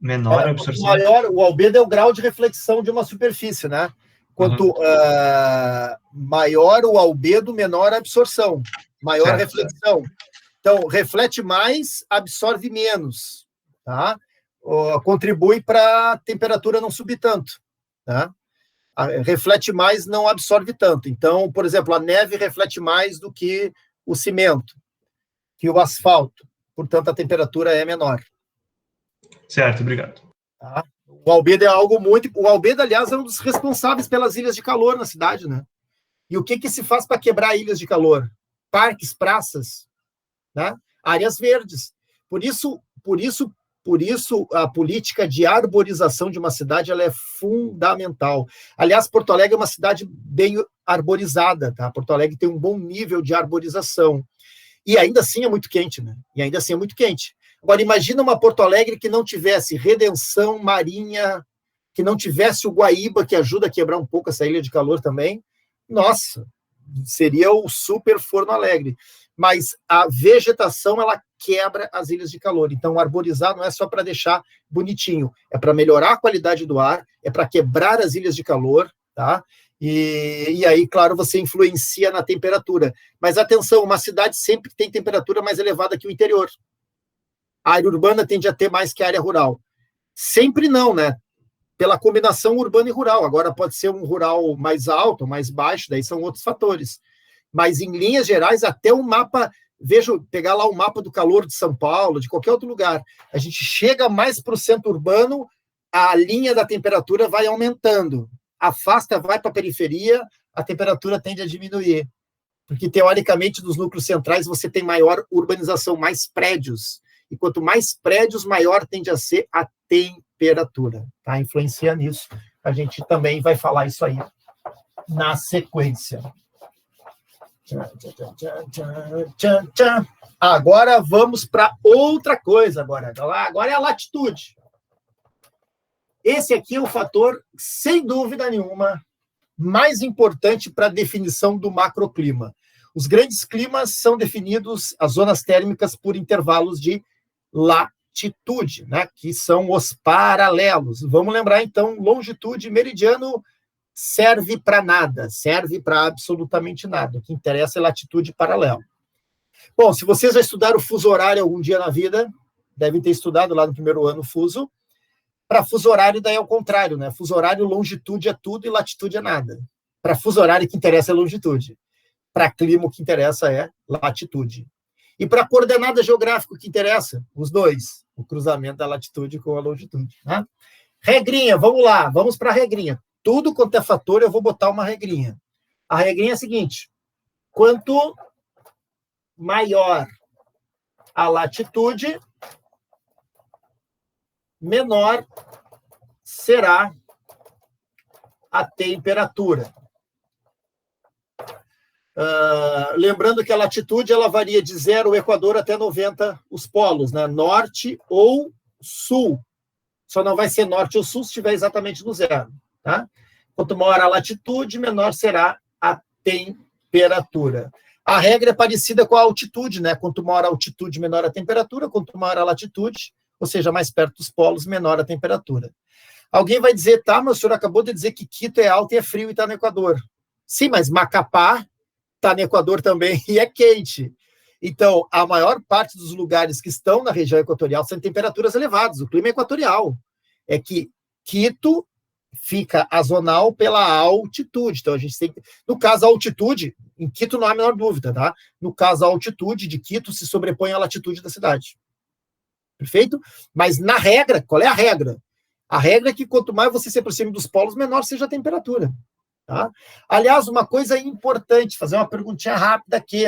menor a absorção? O albedo é o grau de reflexão de uma superfície, né? Quanto maior o albedo, menor a absorção, maior reflexão. Então, reflete mais, absorve menos, tá? Contribui para a temperatura não subir tanto, tá? Reflete mais, não absorve tanto. Então, por exemplo, a neve reflete mais do que o cimento, que o asfalto. Portanto, a temperatura é menor. Certo, obrigado. Tá? O albedo é algo muito... O albedo, aliás, é um dos responsáveis pelas ilhas de calor na cidade, né? E o que se faz para quebrar ilhas de calor? Parques, praças, né? Áreas verdes. Por isso, a política de arborização de uma cidade ela é fundamental. Aliás, Porto Alegre é uma cidade bem arborizada, tá? Porto Alegre tem um bom nível de arborização. E ainda assim é muito quente, né? Agora, imagina uma Porto Alegre que não tivesse redenção marinha, que não tivesse o Guaíba, que ajuda a quebrar um pouco essa ilha de calor também. Nossa, seria o super Forno Alegre. Mas a vegetação, ela quebra as ilhas de calor. Então, arborizar não é só para deixar bonitinho, é para melhorar a qualidade do ar, é para quebrar as ilhas de calor, tá? E aí, claro, você influencia na temperatura. Mas atenção, uma cidade sempre tem temperatura mais elevada que o interior. A área urbana tende a ter mais que a área rural. Sempre não, né? Pela combinação urbana e rural. Agora pode ser um rural mais alto, mais baixo, daí são outros fatores. Mas, em linhas gerais, até o mapa... pegar lá o mapa do calor de São Paulo, de qualquer outro lugar. A gente chega mais para o centro urbano, a linha da temperatura vai aumentando. Afasta, vai para a periferia, a temperatura tende a diminuir. Porque, teoricamente, nos núcleos centrais, você tem maior urbanização, mais prédios. E quanto mais prédios, maior tende a ser a temperatura. Tá? Influencia nisso. A gente também vai falar isso aí na sequência. Agora vamos para outra coisa. Agora é a latitude. Esse aqui é o fator, sem dúvida nenhuma, mais importante para a definição do macroclima. Os grandes climas são definidos, as zonas térmicas, por intervalos de latitude, né, que são os paralelos. Vamos lembrar, então, longitude, meridiano, serve para nada, serve para absolutamente nada. O que interessa é latitude e paralelo. Bom, se vocês já estudaram o fuso horário algum dia na vida, devem ter estudado lá no primeiro ano o fuso. Para fuso horário, daí é o contrário, né? Fuso horário, longitude é tudo e latitude é nada. Para fuso horário, o que interessa é longitude. Para clima, o que interessa é latitude. E para coordenada geográfica, o que interessa? Os dois. O cruzamento da latitude com a longitude. Né? Regrinha, vamos lá. Vamos para a regrinha. Tudo quanto é fator, eu vou botar uma regrinha. A regrinha é a seguinte. Quanto maior a latitude, menor será a temperatura. Lembrando que a latitude ela varia de 0 o Equador até 90 os polos, né? Norte ou sul. Só não vai ser norte ou sul se estiver exatamente no zero. Tá? Quanto maior a latitude, menor será a temperatura. A regra é parecida com a altitude, né? Quanto maior a altitude, menor a temperatura. Quanto maior a latitude, ou seja, mais perto dos polos, menor a temperatura. Alguém vai dizer, tá, mas o senhor acabou de dizer que Quito é alto e é frio e está no Equador. Sim, mas Macapá está no Equador também e é quente. Então, a maior parte dos lugares que estão na região equatorial são temperaturas elevadas, o clima é equatorial. É que Quito fica azonal pela altitude. Então, a gente tem que... No caso, a altitude, em Quito não há a menor dúvida, tá? No caso, a altitude de Quito se sobrepõe à latitude da cidade. Perfeito? Mas, na regra, qual é a regra? A regra é que quanto mais você se aproxime dos polos, menor seja a temperatura. Tá? Aliás, uma coisa importante, fazer uma perguntinha rápida aqui.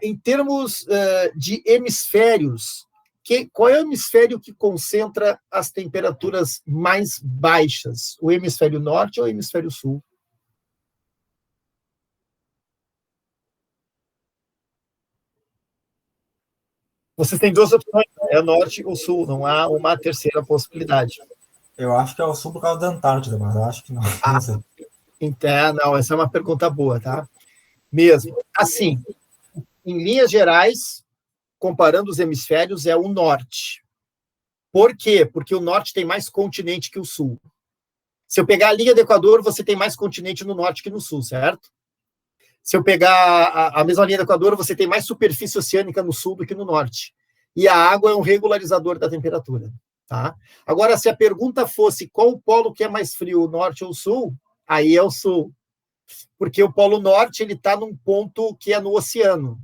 Em termos de hemisférios, qual é o hemisfério que concentra as temperaturas mais baixas? O hemisfério norte ou o hemisfério sul? Vocês têm duas opções, é norte ou sul, não há uma terceira possibilidade. Eu acho que é o sul por causa da Antártida, mas eu acho que não. Então, não, essa é uma pergunta boa, tá? Mesmo. Assim, em linhas gerais, comparando os hemisférios, é o norte. Por quê? Porque o norte tem mais continente que o sul. Se eu pegar a linha do Equador, você tem mais continente no norte que no sul, certo? Se eu pegar a mesma linha do Equador, você tem mais superfície oceânica no sul do que no norte. E a água é um regularizador da temperatura. Tá? Agora, se a pergunta fosse qual o polo que é mais frio, o norte ou o sul, aí é o sul. Porque o polo norte está num ponto que é no oceano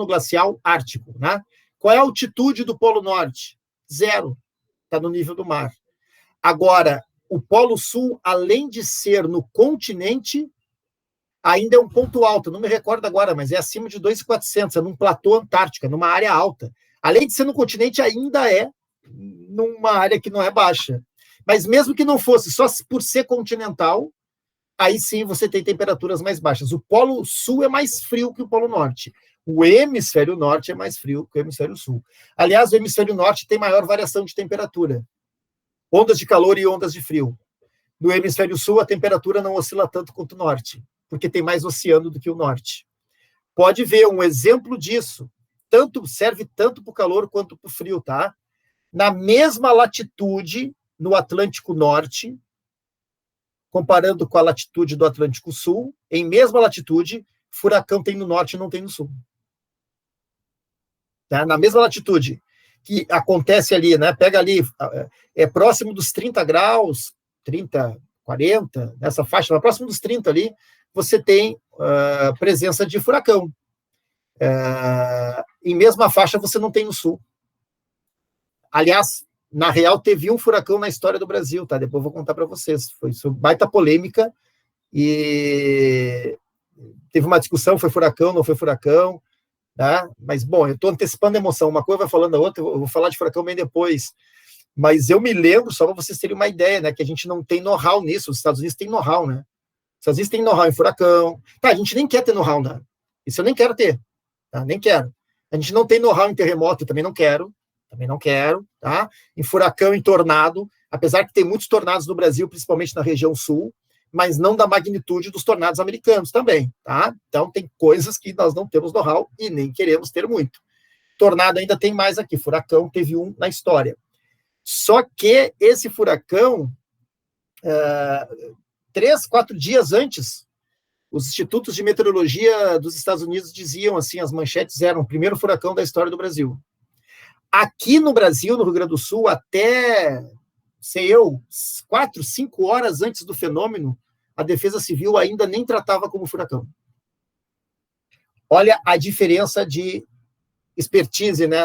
glacial ártico. Né? Qual é a altitude do polo norte? 0. Está no nível do mar. Agora, o polo sul, além de ser no continente, ainda é um ponto alto, não me recordo agora, mas é acima de 2.400, é num platô antártica, numa área alta. Além de ser no continente, ainda é numa área que não é baixa. Mas mesmo que não fosse, só por ser continental, aí sim você tem temperaturas mais baixas. O Polo Sul é mais frio que o Polo Norte. O hemisfério norte é mais frio que o hemisfério sul. Aliás, o hemisfério norte tem maior variação de temperatura. Ondas de calor e ondas de frio. No hemisfério sul, a temperatura não oscila tanto quanto o norte, porque tem mais oceano do que o norte. Pode ver um exemplo disso. Serve tanto para o calor quanto para o frio, tá? Na mesma latitude, no Atlântico Norte, comparando com a latitude do Atlântico Sul, em mesma latitude, furacão tem no norte e não tem no sul. Tá? Na mesma latitude que acontece ali, né? Pega ali, é próximo dos 30 graus, 30, 40, nessa faixa, próximo dos 30 ali, você tem presença de furacão. Em mesma faixa você não tem no sul. Aliás, na real, teve um furacão na história do Brasil, tá? Depois eu vou contar para vocês. Foi baita polêmica e teve uma discussão, foi furacão, não foi furacão, tá? Mas, bom, eu estou antecipando a emoção. Uma coisa vai falando a outra, eu vou falar de furacão bem depois. Mas eu me lembro, só para vocês terem uma ideia, né? Que a gente não tem know-how nisso. Os Estados Unidos têm know-how, né? Os Estados Unidos têm know-how em furacão. Tá, a gente nem quer ter know-how, né? Isso eu nem quero ter, tá? Nem quero. A gente não tem know-how em terremoto, eu também não quero, tá? Em furacão, em tornado, apesar que tem muitos tornados no Brasil, principalmente na região sul, mas não da magnitude dos tornados americanos também, tá? Então, tem coisas que nós não temos know-how e nem queremos ter muito. Tornado ainda tem mais aqui, furacão teve um na história. Só que esse furacão, 3, 4 dias antes, os institutos de meteorologia dos Estados Unidos diziam assim, as manchetes eram o primeiro furacão da história do Brasil. Aqui no Brasil, no Rio Grande do Sul, até, 4, 5 horas antes do fenômeno, a Defesa Civil ainda nem tratava como furacão. Olha a diferença de expertise, né,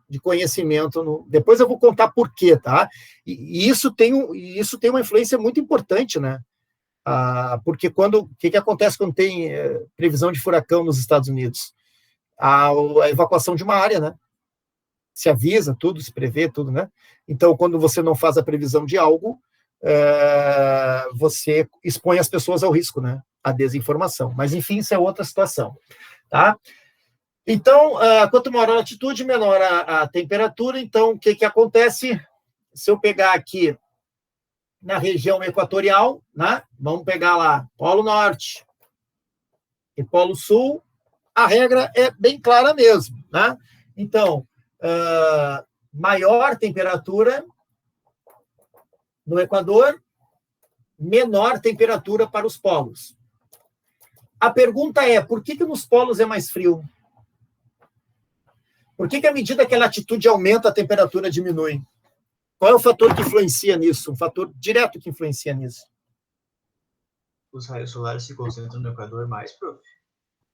de conhecimento. Depois eu vou contar por quê, tá? E isso tem uma influência muito importante, né? Porque o que acontece quando tem previsão de furacão nos Estados Unidos? A evacuação de uma área, né? Se avisa tudo, se prevê tudo, né? Então, quando você não faz a previsão de algo, você expõe as pessoas ao risco, né? A desinformação. Mas, enfim, isso é outra situação, tá? Então, quanto maior a latitude, menor a temperatura. Então, o que acontece? Se eu pegar aqui na região equatorial, né? Vamos pegar lá Polo Norte e Polo Sul, a regra é bem clara mesmo, né? Então, maior temperatura no Equador, menor temperatura para os polos. A pergunta é, por que nos polos é mais frio? Por que à medida que a latitude aumenta, a temperatura diminui? Qual é o fator que influencia nisso? Um fator direto que influencia nisso? Os raios solares se concentram no Equador mais, prof.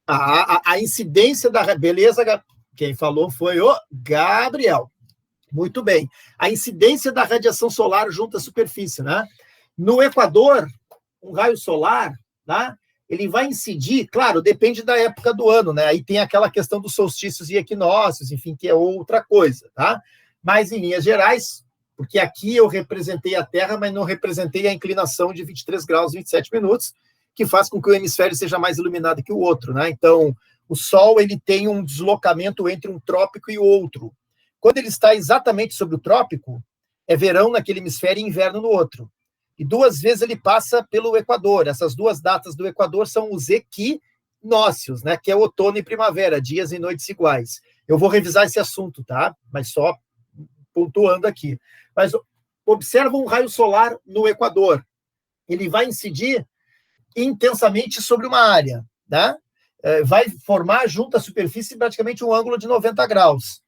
A incidência da... Beleza, quem falou foi o Gabriel. Muito bem. A incidência da radiação solar junto à superfície, né? No Equador, um raio solar, né? Ele vai incidir, claro, depende da época do ano, né? Aí tem aquela questão dos solstícios e equinócios, enfim, que é outra coisa, tá? Mas, em linhas gerais, porque aqui eu representei a Terra, mas não representei a inclinação de 23 graus e 27 minutos, que faz com que o hemisfério seja mais iluminado que o outro, né? Então, o Sol, ele tem um deslocamento entre um trópico e o outro. Quando ele está exatamente sobre o trópico, é verão naquele hemisfério e inverno no outro. E 2 vezes ele passa pelo Equador. Essas 2 datas do Equador são os equinócios, né? Que é outono e primavera, dias e noites iguais. Eu vou revisar esse assunto, tá? Mas só pontuando aqui. Mas observa um raio solar no Equador. Ele vai incidir intensamente sobre uma área, né? Vai formar junto à superfície praticamente um ângulo de 90 graus.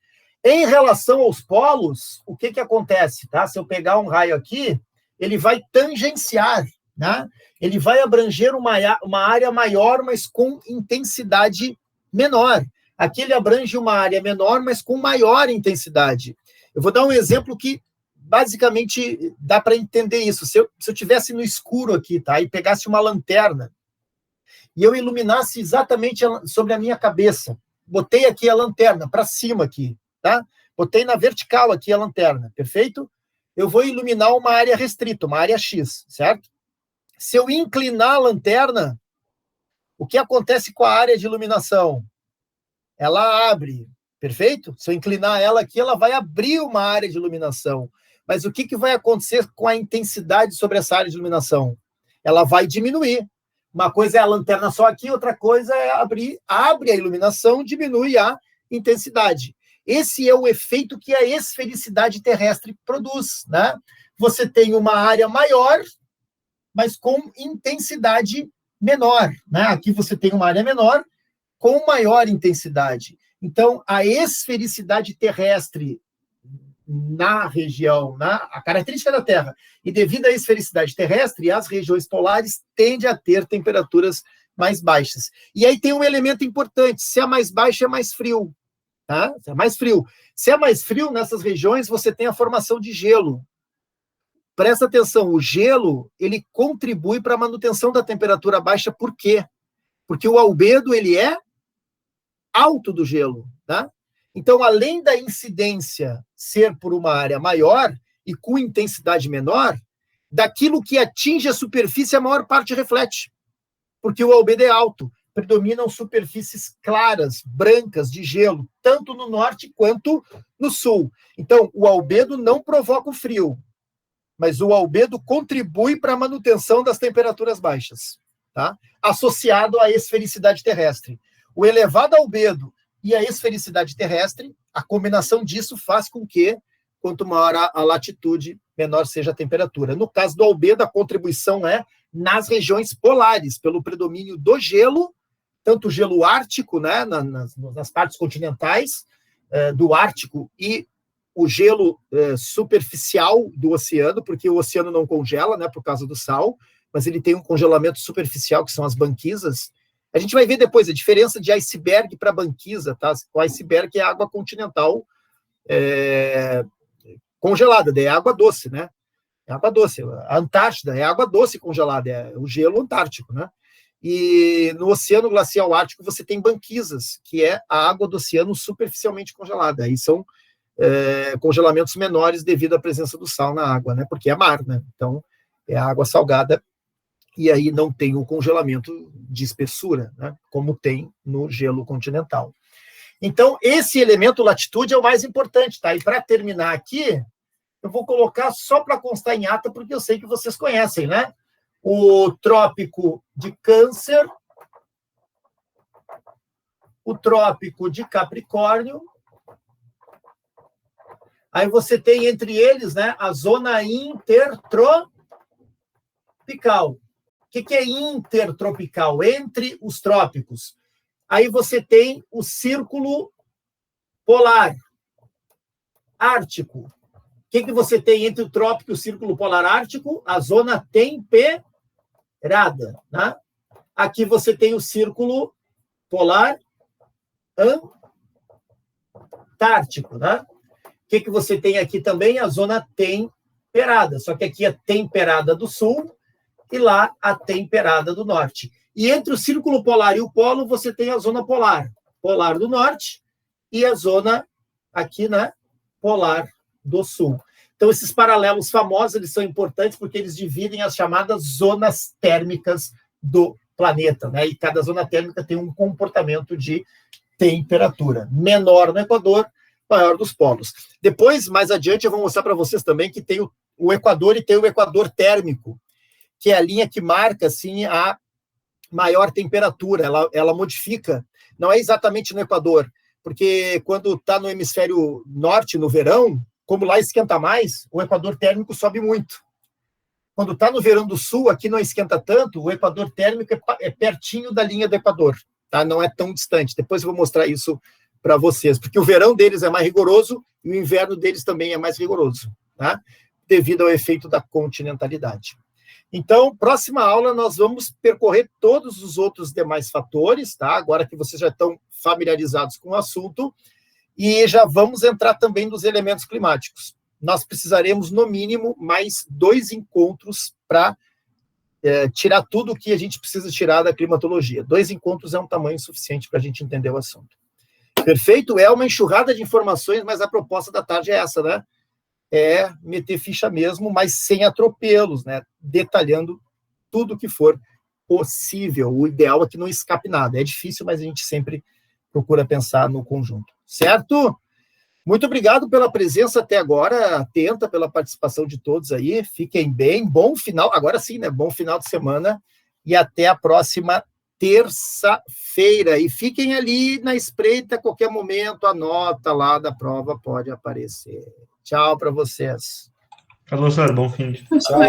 Em relação aos polos, o que acontece, tá? Se eu pegar um raio aqui, ele vai tangenciar, né? Ele vai abranger uma área maior, mas com intensidade menor. Aqui ele abrange uma área menor, mas com maior intensidade. Eu vou dar um exemplo que, basicamente, dá para entender isso. Se eu tivesse no escuro aqui, tá? E pegasse uma lanterna, e eu iluminasse exatamente sobre a minha cabeça, botei aqui a lanterna para cima aqui, tá? Botei na vertical aqui a lanterna, perfeito? Eu vou iluminar uma área restrita, uma área X, certo? Se eu inclinar a lanterna, o que acontece com a área de iluminação? Ela abre, perfeito? Se eu inclinar ela aqui, ela vai abrir uma área de iluminação. Mas o que vai acontecer com a intensidade sobre essa área de iluminação? Ela vai diminuir. Uma coisa é a lanterna só aqui, outra coisa é abre a iluminação, diminui a intensidade. Esse é o efeito que a esfericidade terrestre produz, né? Você tem uma área maior, mas com intensidade menor, né? Aqui você tem uma área menor com maior intensidade. Então, a esfericidade terrestre na região, a característica da Terra, e devido à esfericidade terrestre, as regiões polares tendem a ter temperaturas mais baixas. E aí tem um elemento importante: se é mais baixo, é mais frio. Tá? Se é mais frio. Se é mais frio, nessas regiões, você tem a formação de gelo. Presta atenção, o gelo, ele contribui para a manutenção da temperatura baixa. Por quê? Porque o albedo, ele é alto do gelo, tá? Então, além da incidência ser por uma área maior e com intensidade menor, daquilo que atinge a superfície, a maior parte reflete, porque o albedo é alto. Predominam superfícies claras, brancas, de gelo, tanto no norte quanto no sul. Então, o albedo não provoca o frio, mas o albedo contribui para a manutenção das temperaturas baixas, tá? Associado à esfericidade terrestre. O elevado albedo e a esfericidade terrestre, a combinação disso faz com que, quanto maior a latitude, menor seja a temperatura. No caso do albedo, a contribuição é nas regiões polares, pelo predomínio do gelo, tanto o gelo ártico, né, nas partes continentais do Ártico, e o gelo superficial do oceano, porque o oceano não congela, né, por causa do sal, mas ele tem um congelamento superficial, que são as banquisas. A gente vai ver depois a diferença de iceberg para banquisa, tá? O iceberg é água continental congelada, daí é água doce, né? É água doce. A Antártida é água doce congelada, é o gelo antártico, né? E no Oceano Glacial Ártico você tem banquisas, que é a água do oceano superficialmente congelada. Aí são congelamentos menores devido à presença do sal na água, né? Porque é mar, né? Então é água salgada e aí não tem o congelamento de espessura, né? Como tem no gelo continental. Então esse elemento latitude é o mais importante, tá? E para terminar aqui, eu vou colocar só para constar em ata, porque eu sei que vocês conhecem, né? O Trópico de Câncer, o Trópico de Capricórnio. Aí você tem entre eles, né, a zona intertropical. O que é intertropical? Entre os trópicos. Aí você tem o Círculo Polar Ártico. O que você tem entre o trópico e o Círculo Polar Ártico? A zona temperada. Né? Aqui você tem o Círculo Polar Antártico. Né? O que você tem aqui também? A zona temperada. Só que aqui é temperada do sul e lá a temperada do norte. E entre o Círculo Polar e o Polo, você tem a zona polar. Polar do norte e a zona aqui, né? Polar do sul. Então, esses paralelos famosos, eles são importantes porque eles dividem as chamadas zonas térmicas do planeta, né? E cada zona térmica tem um comportamento de temperatura. Menor no Equador, maior dos polos. Depois, mais adiante, eu vou mostrar para vocês também que tem o Equador e tem o Equador térmico, que é a linha que marca, assim, a maior temperatura. Ela modifica. Não é exatamente no Equador, porque quando está no hemisfério norte, no verão, como lá esquenta mais, o Equador térmico sobe muito. Quando está no verão do sul, aqui não esquenta tanto, o Equador térmico é pertinho da linha do Equador, tá? Não é tão distante. Depois eu vou mostrar isso para vocês, porque o verão deles é mais rigoroso e o inverno deles também é mais rigoroso, tá? Devido ao efeito da continentalidade. Então, próxima aula, nós vamos percorrer todos os outros demais fatores, tá? Agora que vocês já estão familiarizados com o assunto, e já vamos entrar também nos elementos climáticos. Nós precisaremos, no mínimo, mais 2 encontros para tirar tudo o que a gente precisa tirar da climatologia. 2 encontros é um tamanho suficiente para a gente entender o assunto. Perfeito? É uma enxurrada de informações, mas a proposta da tarde é essa, né? É meter ficha mesmo, mas sem atropelos, né? Detalhando tudo que for possível. O ideal é que não escape nada. É difícil, mas a gente sempre procura pensar no conjunto. Certo? Muito obrigado pela presença até agora, atenta pela participação de todos aí. Fiquem bem, bom final, agora sim, né? Bom final de semana e até a próxima terça-feira. E fiquem ali na espreita, a qualquer momento a nota lá da prova pode aparecer. Tchau para vocês. Professor, bom fim de... Tchau.